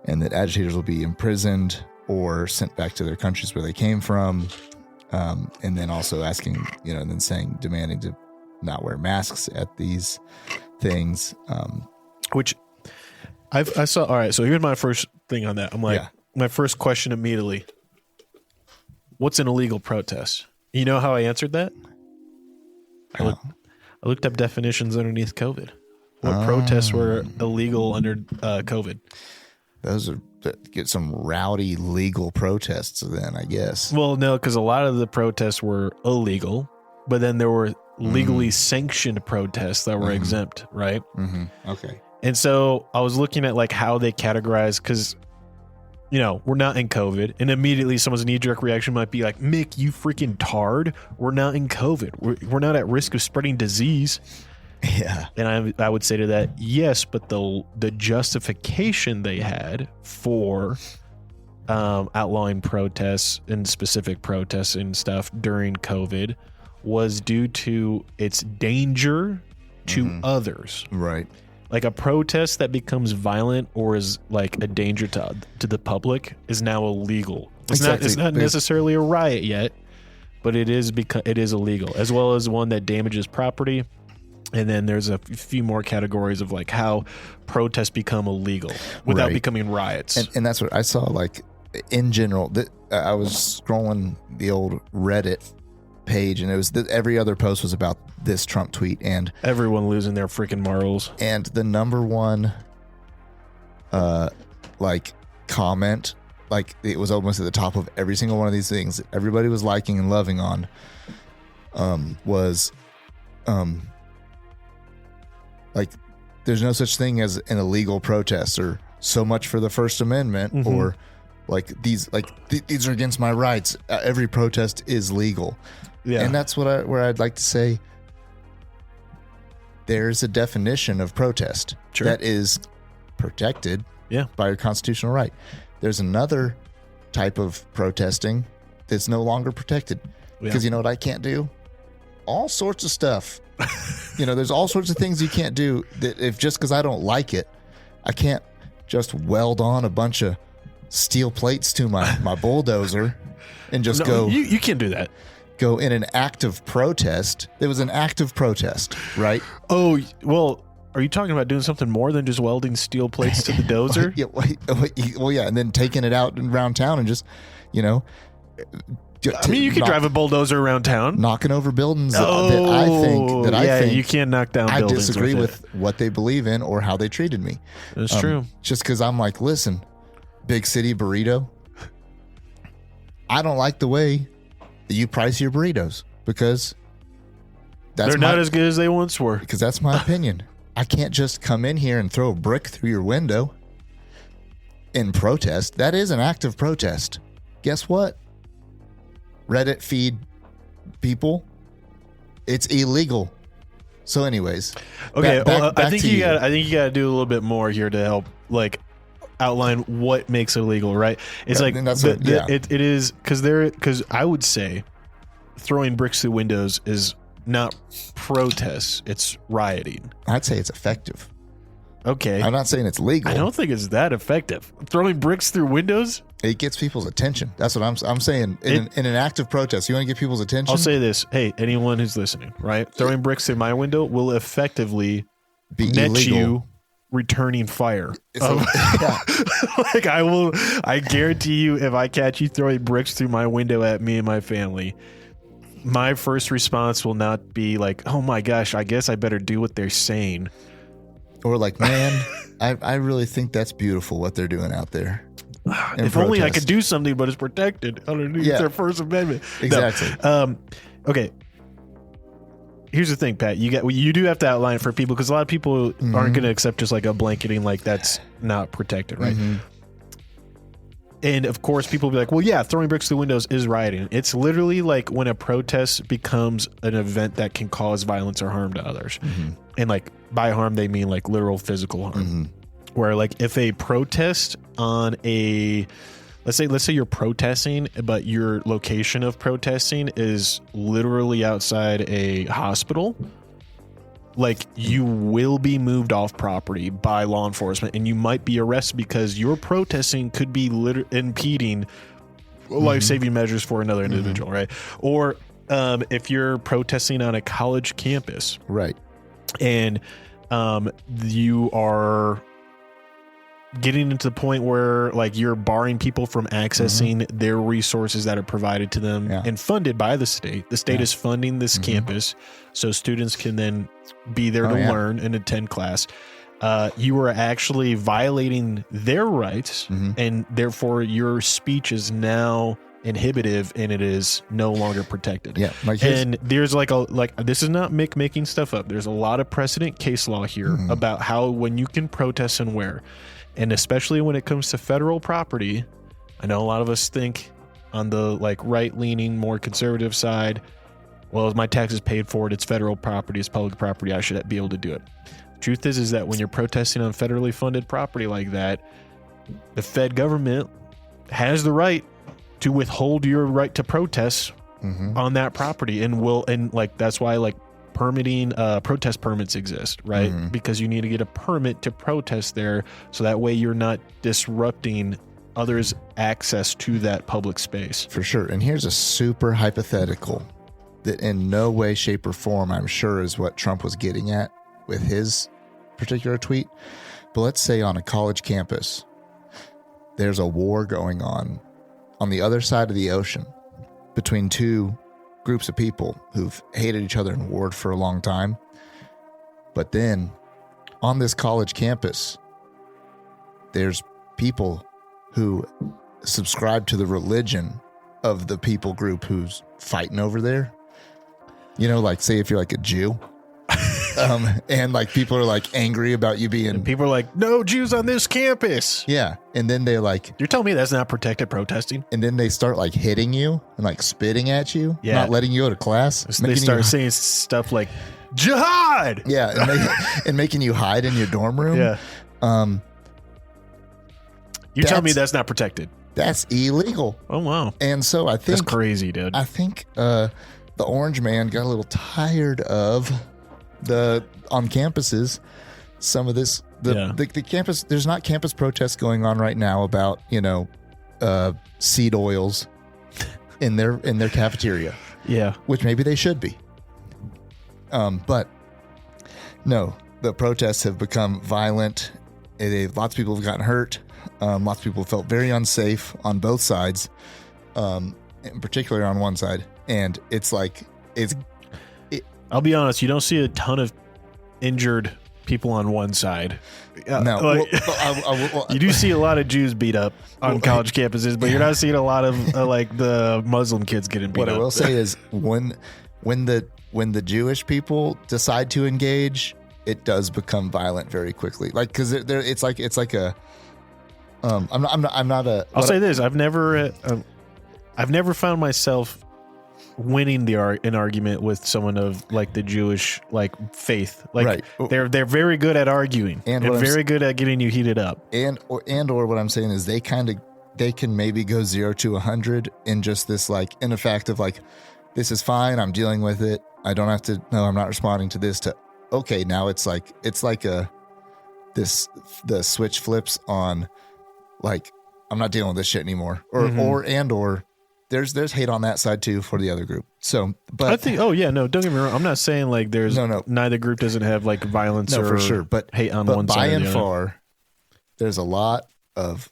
and that agitators will be imprisoned or sent back to their countries where they came from. And then also asking, you know, and then demanding to not wear masks at these things. Which I saw. All right, so here's my first thing on that. I'm like, my first question immediately: what's an illegal protest? You know how I answered that? I looked up definitions underneath COVID. What protests were illegal under COVID? Those are get some rowdy legal protests then, I guess. Well, no, because a lot of the protests were illegal, but then there were legally sanctioned protests that were exempt, right? Okay. And so I was looking at like how they categorize, because, you know, we're not in COVID, and immediately someone's knee-jerk reaction might be like, Mick, you freaking tard. We're not in COVID. We're not at risk of spreading disease. Yeah. And I would say to that, yes, but the justification they had for outlawing protests and specific protests and stuff during COVID was due to its danger to others. Right. Like a protest that becomes violent or is like a danger to the public is now illegal. It's not necessarily a riot yet, but it is illegal, as well as one that damages property. And then there's a few more categories of like how protests become illegal without becoming riots. And that's what I saw, like, in general. I was scrolling the old Reddit page, and it was every other post was about this Trump tweet, and everyone losing their freaking morals. And the number one like comment, like it was almost at the top of every single one of these things that everybody was liking and loving on, was like, there's no such thing as an illegal protest, or so much for the First Amendment, or like these are against my rights. Every protest is legal. Yeah. And that's where I'd like to say there's a definition of protest that is protected by your constitutional right. There's another type of protesting that's no longer protected. Because you know what I can't do? All sorts of stuff. You know, there's all sorts of things you can't do that if just because I don't like it, I can't just weld on a bunch of steel plates to my bulldozer and just go. You can't do that. Go in an act of protest. There was an act of protest, right? Oh, well, are you talking about doing something more than just welding steel plates to the dozer? Well, yeah, and then taking it out around town and just, you know. I mean, you can drive a bulldozer around town, knocking over buildings that I think you can't knock down buildings. I disagree with what they believe in or how they treated me. That's true. Just because I'm like, listen, big city burrito, I don't like the way that you price your burritos, because they're not as good as they once were. Because that's my opinion. I can't just come in here and throw a brick through your window in protest. That is an act of protest. Guess what? Reddit feed people, it's illegal. So anyways, okay, I think you got to do a little bit more here to help like outline what makes it illegal, right? It's like it is because I would say throwing bricks through windows is not protests, it's rioting. I'd say it's effective. Okay, I'm not saying it's legal. I don't think it's that effective. Throwing bricks through windows, it gets people's attention. That's what I'm saying. In an act of protest, you want to get people's attention. I'll say this: hey, anyone who's listening, right? Throwing bricks through my window will effectively be net illegal. You returning fire. Like I guarantee you, if I catch you throwing bricks through my window at me and my family, my first response will not be like, "Oh my gosh, I guess I better do what they're saying." Or like, man, I really think that's beautiful what they're doing out there. If only I could do something, but it's protected underneath their First Amendment. Exactly. No. Okay. Here's the thing, Pat. You do have to outline it for people, because a lot of people aren't going to accept just like a blanketing like that's not protected, right? And of course, people will be like, well, yeah, throwing bricks through windows is rioting. It's literally like when a protest becomes an event that can cause violence or harm to others. And like by harm, they mean like literal physical harm. Where like if a protest on let's say you're protesting, but your location of protesting is literally outside a hospital, like you will be moved off property by law enforcement, and you might be arrested because your protesting could be impeding life-saving measures for another individual, right? Or if you're protesting on a college campus, right, and you are getting into the point where like you're barring people from accessing their resources that are provided to them and funded by the state. The state is funding this campus so students can then be there to learn and attend class. you are actually violating their rights, and therefore your speech is now inhibitive and it is no longer protected. Yeah, and there's this is not Mick making stuff up. There's a lot of precedent case law here about how when you can protest and where, and especially when it comes to federal property. I know a lot of us think on the right-leaning, more conservative side, well, my taxes paid for it, it's federal property, it's public property, I should be able to do it. Truth is that when you're protesting on federally funded property like that, the Fed government has the right to withhold your right to protest on that property, and that's why permitting protest permits exist, right? Because you need to get a permit to protest there, so that way you're not disrupting others' access to that public space. For sure. And here's a super hypothetical that in no way, shape, or form, I'm sure, is what Trump was getting at with his particular tweet. But let's say on a college campus, there's a war going on the other side of the ocean between two groups of people who've hated each other and warred for a long time. But then on this college campus, there's people who subscribe to the religion of the people group who's fighting over there. Say if you're a Jew, and people are angry about you being. And people are no Jews on this campus. Yeah, and then they're you're telling me that's not protected protesting? And then they start hitting you and spitting at you, not letting you go to class. So they start saying stuff like jihad. Yeah, and making you hide in your dorm room. Yeah. You tell me that's not protected? That's illegal. Oh wow! And so I think that's crazy, dude. I think the orange man got a little tired of on campuses some of this the campus. There's not campus protests going on right now about seed oils in their cafeteria. Yeah, which maybe they should be. But no, the protests have become violent. Lots of people have gotten hurt. Lots of people felt very unsafe on both sides, in particular on one side. And I'll be honest, you don't see a ton of injured people on one side. No. You do see a lot of Jews beat up on college campuses, but you're not seeing a lot of the Muslim kids getting beat up. What I will say is when the Jewish people decide to engage, it does become violent very quickly. Because it's like a. I'm not a. I'll say this: I've never found myself winning an argument with someone of the Jewish faith. Right. They're very good at arguing and very good at getting you heated up. Or what I'm saying is they can maybe go 0 to 100 in just this in the fact of this is fine. I'm dealing with it. I don't have to. No, I'm not responding to this. To okay, now it's the switch flips on. I'm not dealing with this shit anymore, or there's hate on that side too for the other group. So, but I think, don't get me wrong. I'm not saying there's neither group doesn't have violence or for sure, but hate on one side. By and far, there's a lot of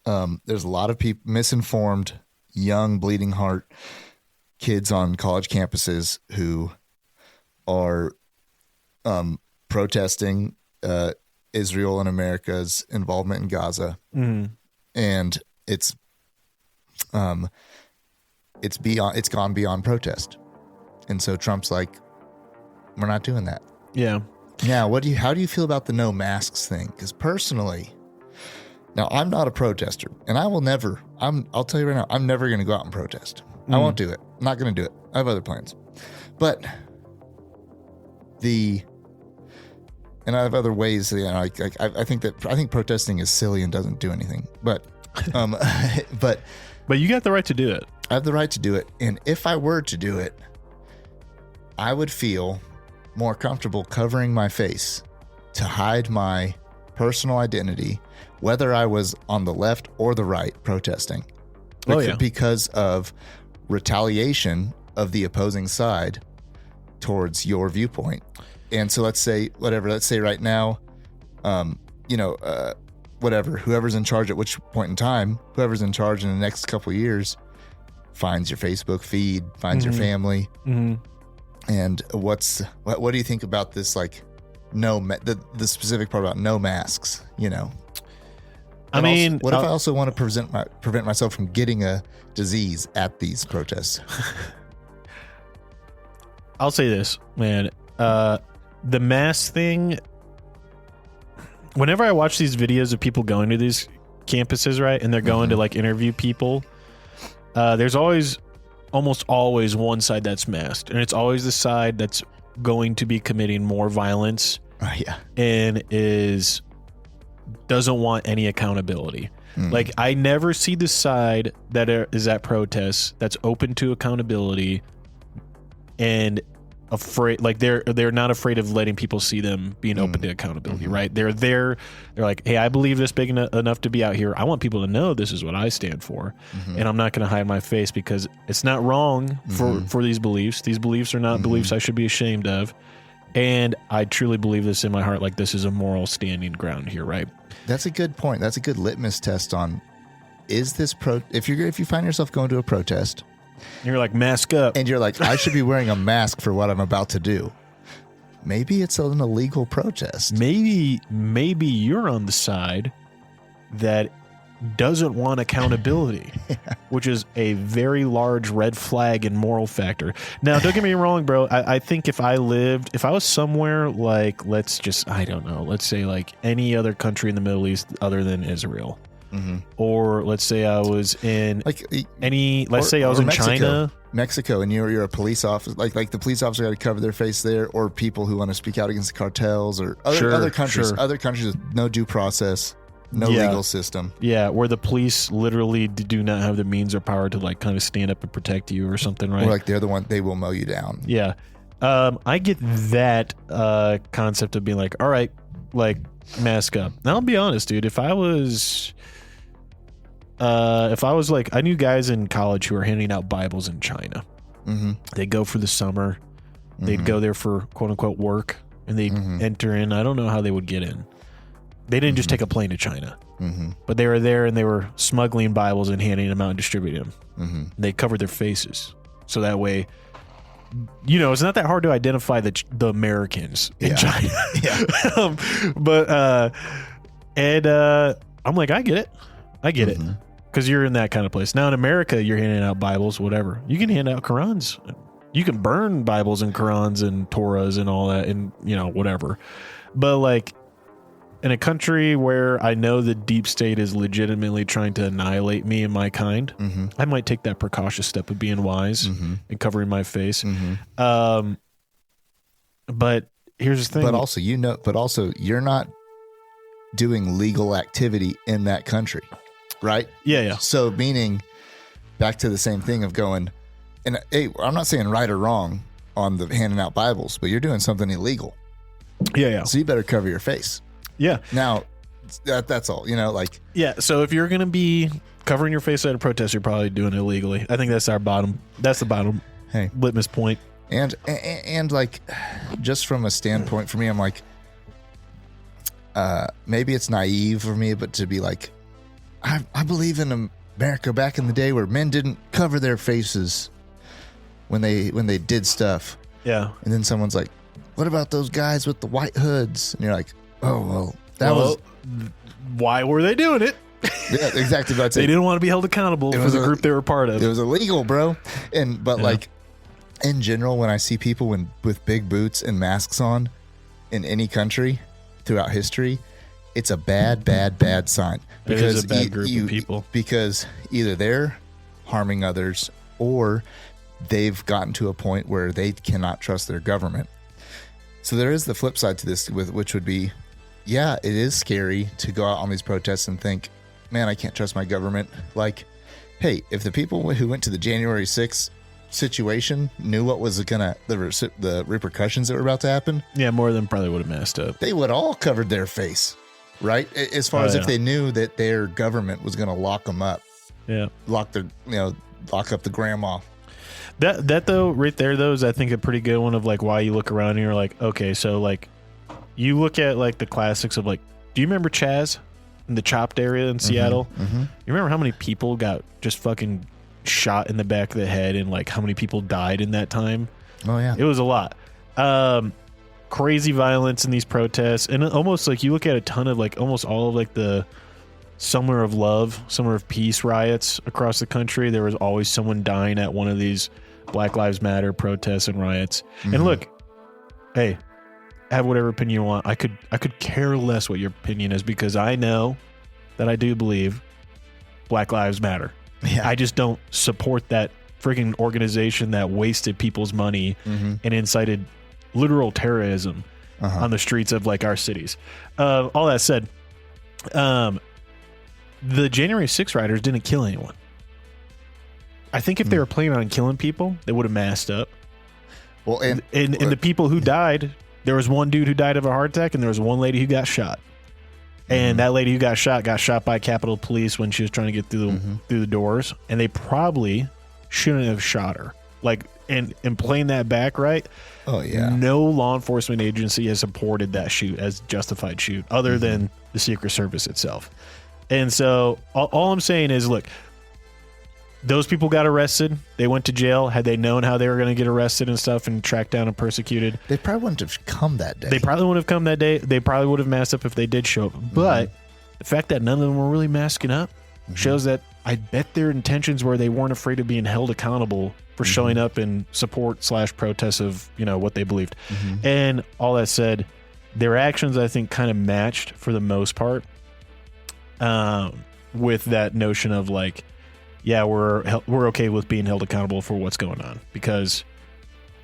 people, misinformed, young, bleeding heart kids on college campuses who are protesting Israel and America's involvement in Gaza, and it's gone beyond protest, and so Trump's we're not doing that. Yeah. Now, how do you feel about the no masks thing? Because personally, now I'm not a protester, and I'll tell you right now, I'm never going to go out and protest. I won't do it. I'm not going to do it. I have other plans, but and I have other ways. I think protesting is silly and doesn't do anything. But, but you got the right to do it. I have the right to do it, and if I were to do it, I would feel more comfortable covering my face to hide my personal identity, whether I was on the left or the right protesting, because of retaliation of the opposing side towards your viewpoint. And so let's say right now, whoever's in charge at which point in time, whoever's in charge in the next couple of years finds your Facebook feed, finds your family. And what do you think about this the specific part about no masks, I mean, what if I also want to prevent myself from getting a disease at these protests? I'll say this, man. The mask thing, whenever I watch these videos of people going to these campuses, right, and they're going to like interview people, there's almost always one side that's masked, and it's always the side that's going to be committing more violence and doesn't want any accountability. Like, I never see the side that is at protests that's open to accountability and afraid, like they're not afraid of letting people see them being open to accountability, right? They're like, hey, I believe this big enough to be out here. I want people to know this is what I stand for, and I'm not going to hide my face, because it's not wrong for these beliefs. These beliefs are not beliefs I should be ashamed of, and I truly believe this in my heart. Like, this is a moral standing ground here, right? That's a good point. That's a good litmus test on, is this if you find yourself going to a protest, you're like, mask up, and you're like, I should be wearing a mask for what I'm about to do. Maybe it's an illegal protest. Maybe you're on the side that doesn't want accountability, which is a very large red flag and moral factor. Now, don't get me wrong, bro. I think if I was somewhere like, let's say like any other country in the Middle East other than Israel, or let's say I was in Mexico, and you're a police officer, like the police officer got to cover their face there, or people who want to speak out against the cartels, or other countries with no due process, no legal system. Yeah, where the police literally do not have the means or power to like kind of stand up and protect you or something, right? Or like they're the one, they will mow you down. Yeah. I get that concept of being like, all right, like, mask up. Now, I'll be honest, dude, if I was like, I knew guys in college who were handing out Bibles in China. They'd go for the summer. They'd go there for quote unquote work, and they'd enter in. I don't know how they would get in. They didn't just take a plane to China, but they were there and they were smuggling Bibles and handing them out and distributing them. They covered their faces, so that way, it's not that hard to identify the Americans in China. I'm like, I get it. Because you're in that kind of place. Now in America, you're handing out Bibles, whatever. You can hand out Qurans. You can burn Bibles and Qurans and Torahs and all that, and whatever. But like, in a country where I know the deep state is legitimately trying to annihilate me and my kind, I might take that precautious step of being wise and covering my face. But here's the thing. But also, you're not doing legal activity in that country, right? Yeah. So meaning, back to the same thing of going, and hey, I'm not saying right or wrong on the handing out Bibles, but you're doing something illegal. Yeah. So you better cover your face. Yeah. Now, that's all, like. Yeah. So if you're going to be covering your face at a protest, you're probably doing it illegally. I think that's the bottom litmus point. And like, just from a standpoint for me, I'm like, maybe it's naive for me, but to be like, I believe in America back in the day where men didn't cover their faces when they did stuff. Yeah. And then someone's like, what about those guys with the white hoods? And you're like, oh, why were they doing it? Yeah, exactly. They didn't want to be held accountable for the group they were part of. It was illegal, bro. But like, in general, when I see people with big boots and masks on in any country throughout history, it's a bad sign. Because it is a bad group of people. Because either they're harming others, or they've gotten to a point where they cannot trust their government. So there is the flip side to this, which would be, yeah, it is scary to go out on these protests and think, man, I can't trust my government. Like, hey, if the people who went to the January 6th situation knew what was the repercussions that were about to happen, yeah, more of them probably would have messed up. They would all covered their face, right? As far as if they knew that their government was going to lock them up. Yeah, lock up the grandma. That though, right there though, is I think a pretty good one of like why you look around and you're like, okay, so like you look at like the classics of like, do you remember Chaz in the Chopped area in Seattle? You remember how many people got just fucking shot in the back of the head and like how many people died in that time? Oh yeah, it was a lot. crazy violence in these protests, and almost like you look at a ton of like almost all of like the Summer of Love, Summer of Peace riots across the country. There was always someone dying at one of these Black Lives Matter protests and riots. Mm-hmm. And look, hey, have whatever opinion you want. I could care less what your opinion is, because I know that I do believe Black Lives Matter. Yeah. I just don't support that freaking organization that wasted people's money and incited literal terrorism on the streets of like our cities. All that said, the January 6th rioters didn't kill anyone. I think if they were planning on killing people, they would have masked up. Well, and the people who died, there was one dude who died of a heart attack, and there was one lady who got shot. And that lady who got shot by Capitol Police when she was trying to get through the doors, and they probably shouldn't have shot her. Like, and playing that back right. Oh yeah. No law enforcement agency has supported that shoot as justified shoot, other than the Secret Service itself. And so all I'm saying is, look, those people got arrested. They went to jail. Had they known how they were going to get arrested and stuff and tracked down and persecuted, they probably wouldn't have come that day. They probably wouldn't have come that day. They probably would have masked up if they did show up. But the fact that none of them were really masking up shows that I bet their intentions were they weren't afraid of being held accountable for showing up in support / protests of, you know, what they believed. And all that said, their actions, I think, kind of matched for the most part with that notion of like, yeah, we're okay with being held accountable for what's going on, because,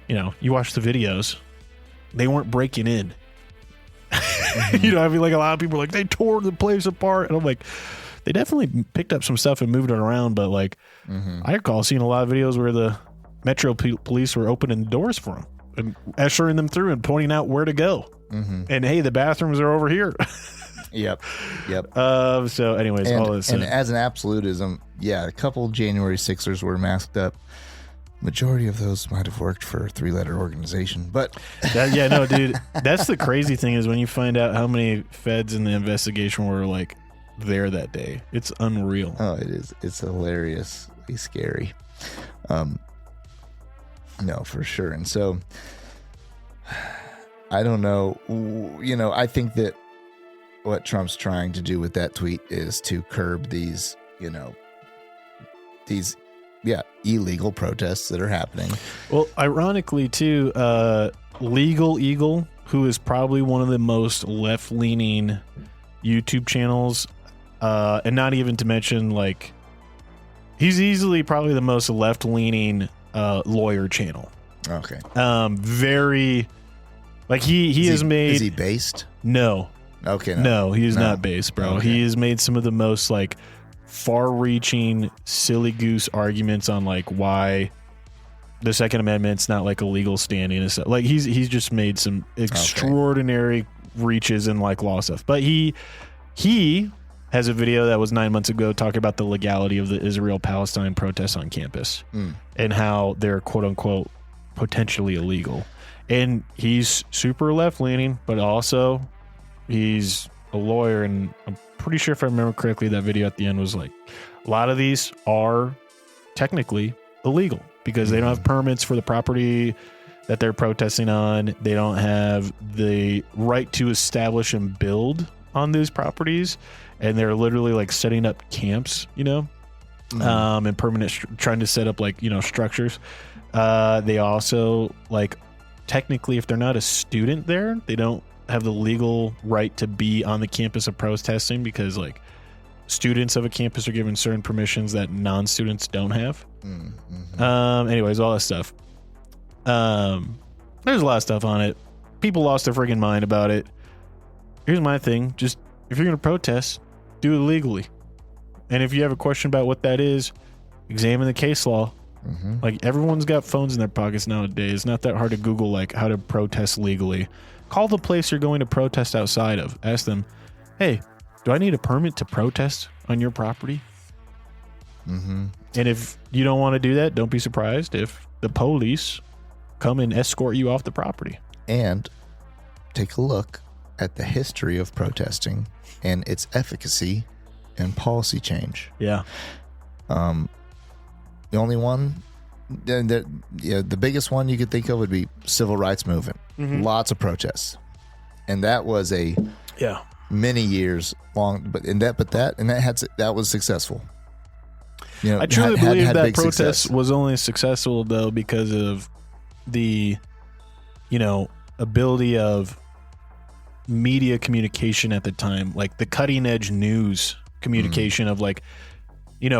you know, you watch the videos, they weren't breaking in. You know, I mean, like a lot of people are like, they tore the place apart, and I'm like, they definitely picked up some stuff and moved it around, but like, I recall seeing a lot of videos where the Metro Police were opening doors for them and ushering them through and pointing out where to go. And hey, the bathrooms are over here. Yep. So anyways, all this. And as an absolutism, yeah, a couple January 6ers were masked up. Majority of those might have worked for a 3-letter organization, but yeah, no, dude, that's the crazy thing is when you find out how many feds in the investigation were like there that day. It's unreal. Oh, it is. It's hilariously scary. No, for sure. And so I don't know, you know, I think that what Trump's trying to do with that tweet is to curb these, you know, illegal protests that are happening. Well, ironically too, Legal Eagle, who is probably one of the most left-leaning YouTube channels, and not even to mention, like, he's easily probably the most left-leaning lawyer channel. Okay. Very, like, he has made... Is he based? No. Okay. No, he is not based, bro. Okay. He has made some of the most, like, far-reaching, silly goose arguments on, like, why the Second Amendment's not, like, a legal standing and stuff. Like, he's just made some extraordinary reaches in, like, law stuff. But he has a video that was 9 months ago talking about the legality of the Israel-Palestine protests on campus and how they're quote-unquote potentially illegal. And he's super left-leaning, but also he's a lawyer, and I'm pretty sure if I remember correctly, that video at the end was like, a lot of these are technically illegal because they don't have permits for the property that they're protesting on. They don't have the right to establish and build on these properties, and they're literally like setting up camps, you know, and permanent trying to set up like, you know, structures. They also, like, technically, if they're not a student there, they don't have the legal right to be on the campus of protesting, because like students of a campus are given certain permissions that non-students don't have. Anyways, all that stuff. There's a lot of stuff on it. People lost their freaking mind about it. Here's my thing. Just, if you're going to protest, do it legally. And if you have a question about what that is, examine the case law. Like, everyone's got phones in their pockets nowadays. It's not that hard to Google, like, how to protest legally. Call the place you're going to protest outside of. Ask them, hey, do I need a permit to protest on your property? And if you don't want to do that, don't be surprised if the police come and escort you off the property. And take a look at the history of protesting and its efficacy and policy change. Yeah. The only one the biggest one you could think of would be civil rights movement. Lots of protests, and that was a many years long. But that was successful. You know, I truly believe that big protest success. was only successful though because of the, ability of media communication at the time, like the cutting edge news communication of like,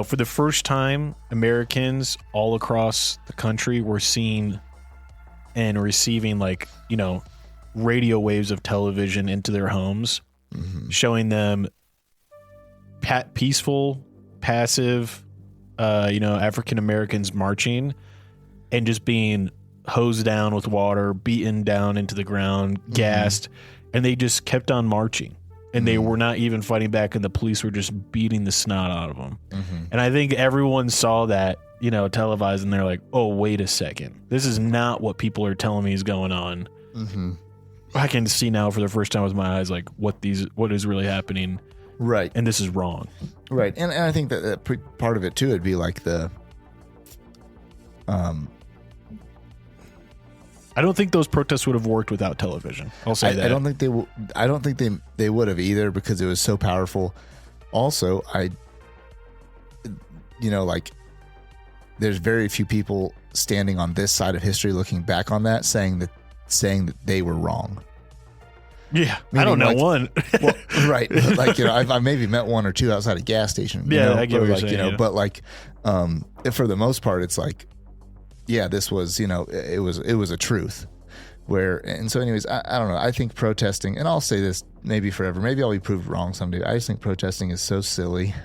for the first time, Americans all across the country were seeing and receiving like, radio waves of television into their homes, showing them peaceful, passive, African Americans marching and just being hosed down with water, beaten down into the ground, gassed, and they just kept on marching. And they were not even fighting back, and the police were just beating the snot out of them. And I think everyone saw that, televised, and they're like, oh, wait a second. This is not what people are telling me is going on. I can see now for the first time with my eyes, like, what is really happening. Right. And this is wrong. Right. And I think that part of it, too, would be like the... I don't think those protests would have worked without television. I'll say that. I don't think they would have either because it was so powerful. Also, there's very few people standing on this side of history looking back on that saying that they were wrong. Yeah, meaning, I don't know like, one. Well, right, like I maybe met one or two outside a gas station. Yeah, I get what you're saying, but like, for the most part, it's like, yeah, this was, it was a truth. And so, anyways, I don't know. I think protesting, and I'll say this maybe forever. Maybe I'll be proved wrong someday. I just think protesting is so silly.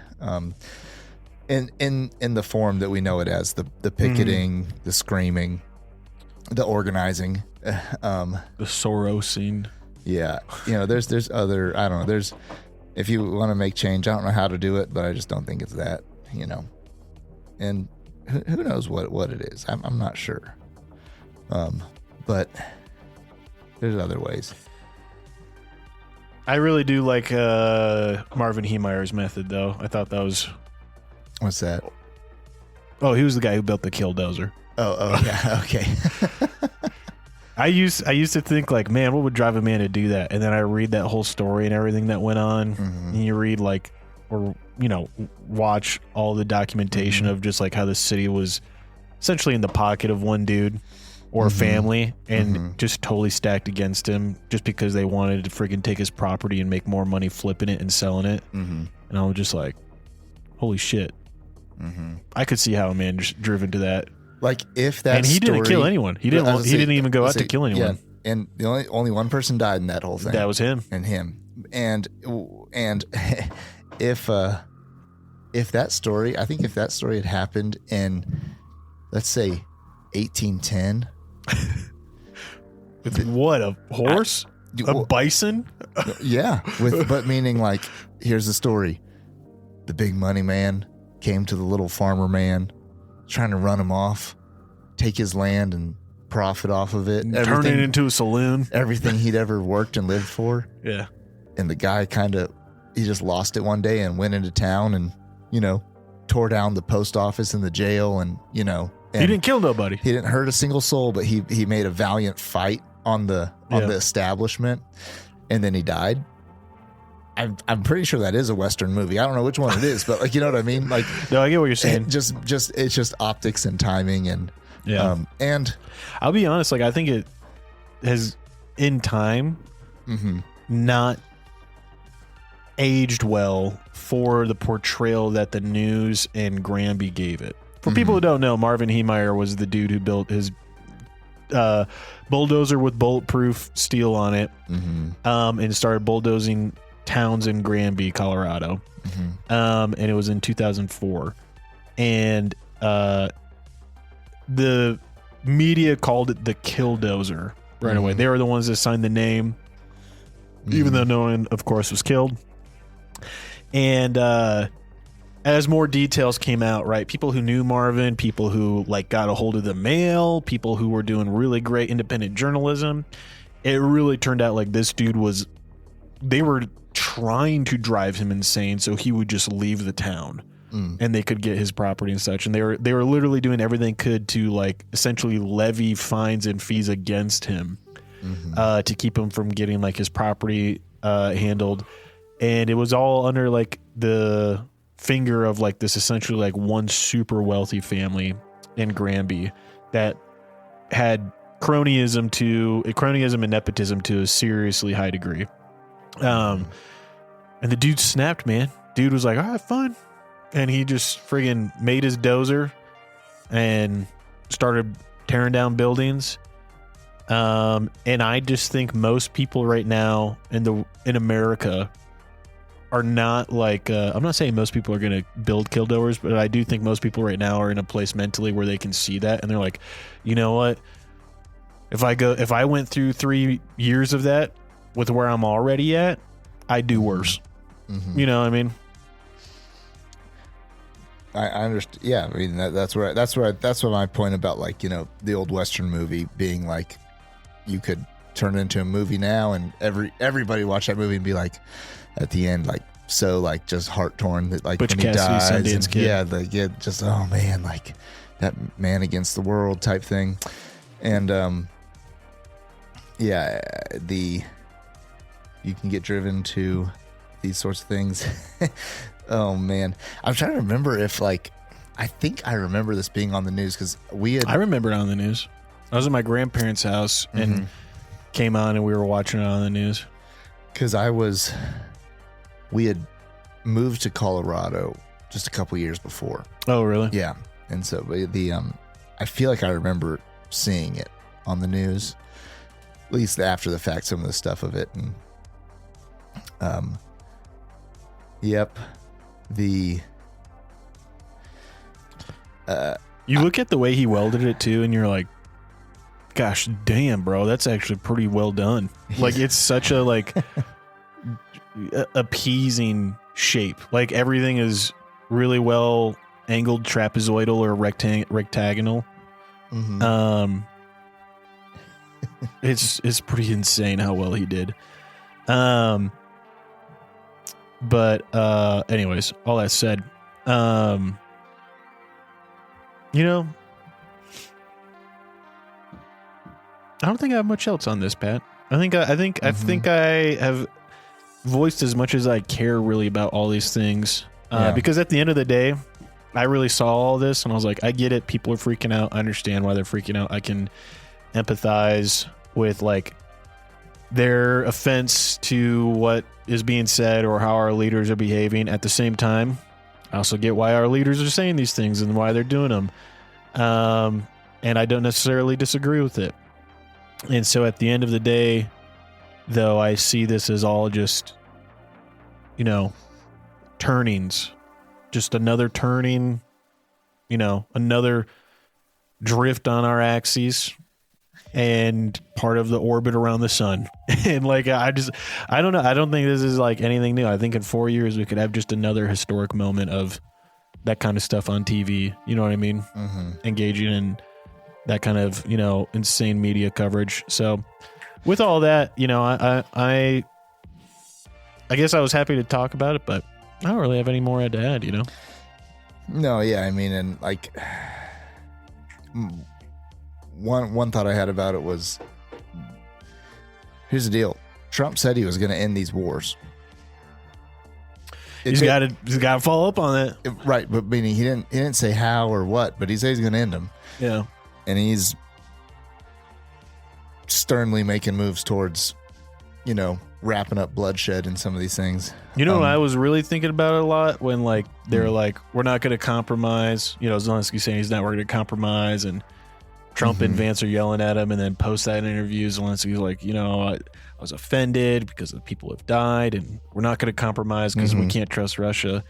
In the form that we know it as the picketing, the screaming, the organizing, the Sorosing. Yeah, there's other. I don't know. There's, if you want to make change, I don't know how to do it, but I just don't think it's that. And who knows what it is? I'm not sure. But there's other ways. I really do like Marvin Heemeyer's method, though. I thought that was. What's that? Oh, he was the guy who built the Killdozer. Oh yeah, okay. I used to think like, man, what would drive a man to do that? And then I read that whole story and everything that went on, and you read like, or watch all the documentation of just like how the city was essentially in the pocket of one dude or a family and just totally stacked against him just because they wanted to friggin' take his property and make more money flipping it and selling it. And I was just like, holy shit. I could see how a man just driven to that. Like if that, and he didn't kill anyone. He didn't. He didn't even go out to kill anyone. Yeah, and the only one person died in that whole thing. That was him. And if that story, I think if that story had happened in, let's say, 1810, with what, a horse, a bison? Yeah, but meaning like, here's the story: the big money man came to the little farmer man, trying to run him off, take his land and profit off of it, turn it into a saloon, everything he'd ever worked and lived for. Yeah, and the guy he just lost it one day and went into town and tore down the post office and the jail and he didn't kill nobody. He didn't hurt a single soul, but he made a valiant fight on the establishment, and then he died. I'm pretty sure that is a Western movie. I don't know which one it is, but like, you know what I mean? Like, no, I get what you're saying. It's just optics and timing and and I'll be honest, like I think it has in time not aged well for the portrayal that the news and Granby gave it. For people who don't know, Marvin Heemeyer was the dude who built his bulldozer with bulletproof steel on it, and started bulldozing towns in Granby, Colorado. And it was in 2004. And the media called it the Killdozer right away. They were the ones that signed the name, even though no one, of course, was killed. And as more details came out, right, people who knew Marvin, people who like got a hold of the mail, people who were doing really great independent journalism, it really turned out like this dude they were trying to drive him insane so he would just leave the town. and they could get his property and such. And they were literally doing everything they could to like essentially levy fines and fees against him to keep him from getting like his property handled. And it was all under like the finger of like this essentially like one super wealthy family in Granby that had cronyism and nepotism to a seriously high degree. And the dude snapped, man. Dude was like, all right, fine. And he just friggin' made his dozer and started tearing down buildings. And I just think most people right now in America are not like, I'm not saying most people are going to build Killdozers, but I do think most people right now are in a place mentally where they can see that. And they're like, you know what? If I went through 3 years of that with where I'm already at, I'd do worse. You know what I mean? I understand. Yeah. I mean, that's what my point about like, you know, the old Western movie being like, you could turn it into a movie now and everybody watch that movie and be like, at the end, like, so like just heart torn that like Butch when he Cassidy, dies, Sundance Kid. just oh man, like that man against the world type thing, and you can get driven to these sorts of things. Oh man, I'm trying to remember if like I think I remember this being on the news because I remember it on the news. I was at my grandparents' house and came on and we were watching it on the news because we had moved to Colorado just a couple years before. Oh, really? Yeah. And so I feel like I remember seeing it on the news, at least after the fact, some of the stuff of it. And, yep. You look at the way he welded it too, and you're like, gosh, damn, bro, that's actually pretty well done. Like, it's such a, like, appeasing shape. Like everything is really well angled, trapezoidal or rectagonal. It's pretty insane how well he did. But anyways, all that said, you know, I don't think I have much else on this, Pat. I think I have voiced as much as I care really about all these things. Because at the end of the day, I really saw all this and I was like, I get it. People are freaking out. I understand why they're freaking out. I can empathize with like their offense to what is being said or how our leaders are behaving. At the same time, I also get why our leaders are saying these things and why they're doing them. And I don't necessarily disagree with it. And so at the end of the day, though, I see this as all just, you know, turnings, just another turning, you know, another drift on our axes and part of the orbit around the sun. And like, I don't know. I don't think this is like anything new. I think in 4 years we could have just another historic moment of that kind of stuff on TV. You know what I mean? Engaging in that kind of, you know, insane media coverage. So with all that, you know, I guess I was happy to talk about it, but I don't really have any more to add, you know? No, yeah, I mean, and like one thought I had about it was, here's the deal. Trump said he was going to end these wars. He's got to follow up on it. Right, but meaning he didn't say how or what, but he said he's going to end them. Yeah. And he's sternly making moves towards, you know, wrapping up bloodshed and some of these things. You know what I was really thinking about it a lot when like they're like, we're not going to compromise. You know, Zelensky saying he's not going to compromise, and Trump and Vance are yelling at him, and then post that interview, Zelensky's like, you know, I was offended because the people have died, and we're not going to compromise because we can't trust Russia.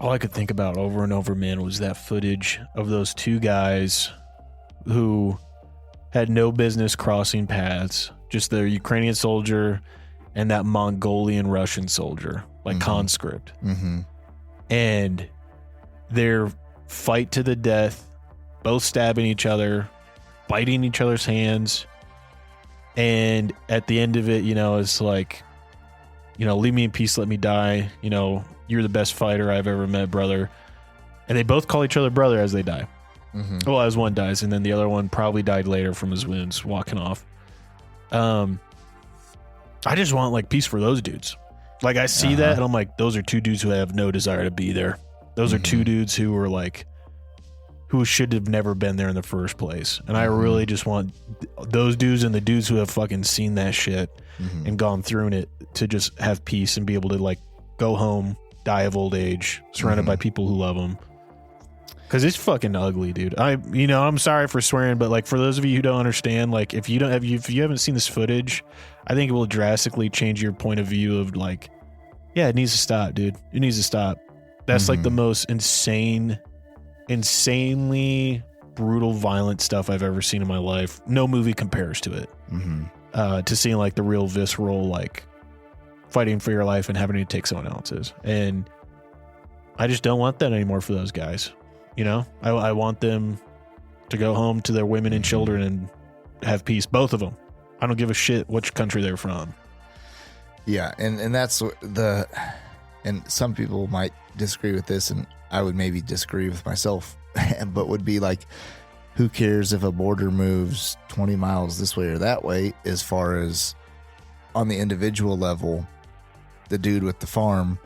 All I could think about over and over, man, was that footage of those two guys who had no business crossing paths. Just the Ukrainian soldier and that Mongolian Russian soldier, like conscript. And their fight to the death, both stabbing each other, biting each other's hands. And at the end of it, you know, it's like, you know, leave me in peace, let me die. You know, you're the best fighter I've ever met, brother. And they both call each other brother as they die. Mm-hmm. Well, as one dies, and then the other one probably died later from his wounds walking off. I just want like peace for those dudes. Like I see that and I'm like, those are two dudes who have no desire to be there. Those are two dudes who were like, who should have never been there in the first place. And I really just want those dudes and the dudes who have fucking seen that shit and gone through it to just have peace and be able to like go home, die of old age, surrounded by people who love them. Cause it's fucking ugly, dude. I'm sorry for swearing, but like for those of you who don't understand, like if you haven't seen this footage, I think it will drastically change your point of view of like, yeah, it needs to stop, dude. It needs to stop. That's like the most insanely brutal, violent stuff I've ever seen in my life. No movie compares to it. To seeing like the real visceral, like fighting for your life and having to take someone else's. And I just don't want that anymore for those guys. You know, I want them to go home to their women and children and have peace. Both of them. I don't give a shit which country they're from. Yeah. And that's and some people might disagree with this, and I would maybe disagree with myself, but would be like, who cares if a border moves 20 miles this way or that way, as far as on the individual level, the dude with the farm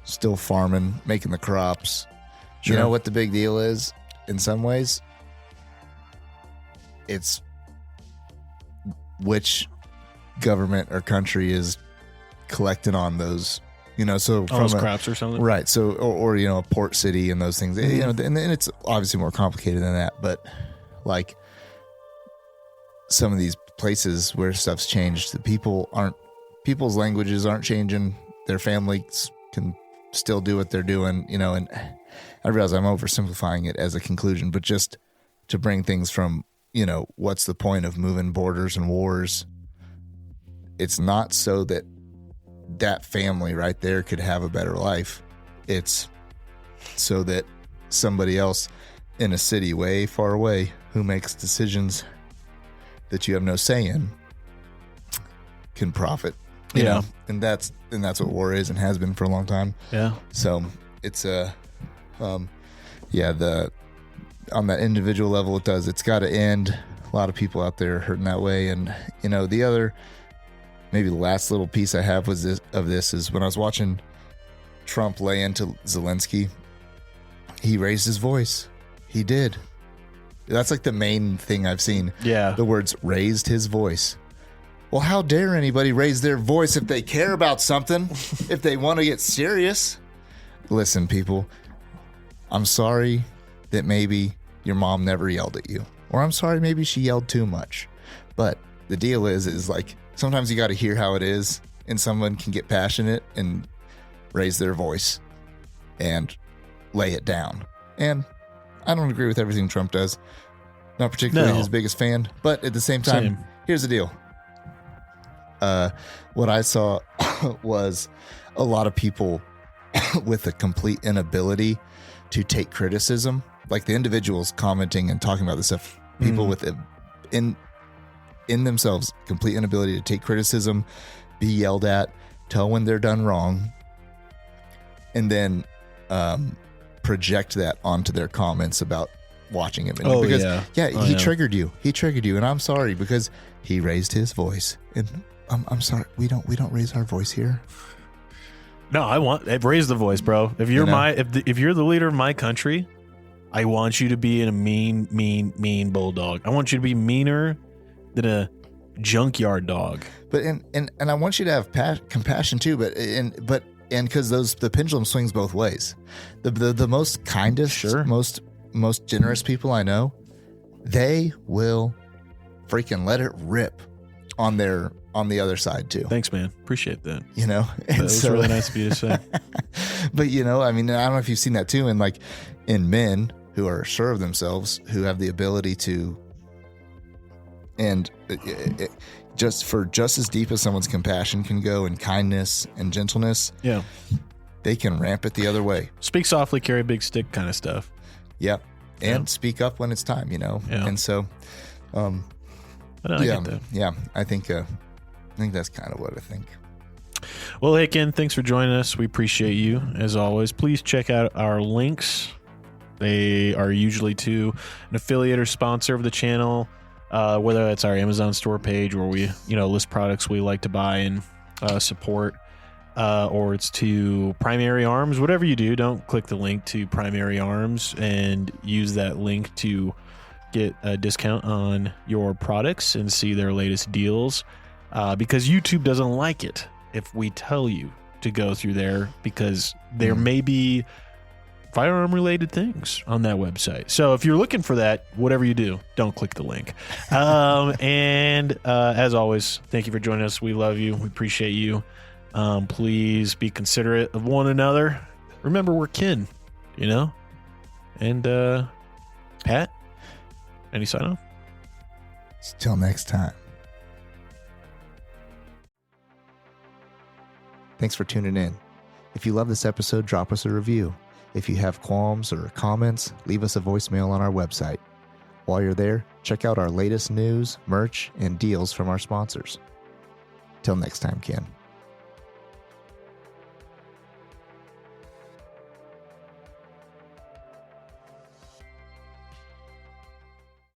still farming, making the crops. Sure. You know what the big deal is in some ways? It's which government or country is collecting on those, so from those crops or something. Right. So, or a port city and those things, and it's obviously more complicated than that, but like some of these places where stuff's changed, the people's languages aren't changing. Their families can still do what they're doing, and I realize I'm oversimplifying it as a conclusion, but just to bring things from, what's the point of moving borders and wars? It's not so that family right there could have a better life. It's so that somebody else in a city way far away who makes decisions that you have no say in can profit. You know? And that's what war is and has been for a long time. Yeah. So it's on that individual level, it's got to end. A lot of people out there hurting that way. And, the other, maybe the last little piece I have was this is when I was watching Trump lay into Zelensky, he raised his voice. He did. That's like the main thing I've seen. Yeah. The words raised his voice. Well, how dare anybody raise their voice if they care about something, if they want to get serious? Listen, people, I'm sorry that maybe your mom never yelled at you, or I'm sorry maybe she yelled too much. But the deal is like sometimes you got to hear how it is, and someone can get passionate and raise their voice and lay it down. And I don't agree with everything Trump does. Not particularly his biggest fan, but at the same time, here's the deal. What I saw was a lot of people with a complete inability to take criticism, like the individuals commenting and talking about this stuff, people with in themselves complete inability to take criticism, be yelled at, tell when they're done wrong, and then project that onto their comments about watching him. He triggered you. He triggered you, and I'm sorry because he raised his voice. And I'm sorry, we don't raise our voice here. No, raise the voice, bro. If you're if you're the leader of my country, I want you to be a mean bulldog. I want you to be meaner than a junkyard dog. But and I want you to have compassion too. But because the pendulum swings both ways. The most kindest, most generous people I know, they will freaking let it rip on the other side too. Thanks, man. Appreciate that. That was really nice of you to say. But I don't know if you've seen that too, and like in men who are sure of themselves, who have the ability to, and just as deep as someone's compassion can go, and kindness and gentleness, they can ramp it the other way. Speak softly, carry a big stick, kind of stuff. Yep, and speak up when it's time. And so, I get that. Yeah, I think that's kind of what I think. Well, hey, Ken, thanks for joining us. We appreciate you, as always. Please check out our links. They are usually to an affiliate or sponsor of the channel, whether that's our Amazon store page where we, list products we like to buy and support, or it's to Primary Arms. Whatever you do, don't click the link to Primary Arms and use that link to get a discount on your products and see their latest deals, because YouTube doesn't like it if we tell you to go through there, because there may be firearm related things on that website. So if you're looking for that, whatever you do, don't click the link. And as always, thank you for joining us. We love you. We appreciate you. Please be considerate of one another. Remember, we're kin, And Pat, any sign off? Till next time. Thanks for tuning in. If you love this episode, drop us a review. If you have qualms or comments, leave us a voicemail on our website. While you're there, check out our latest news, merch, and deals from our sponsors. Till next time, Ken.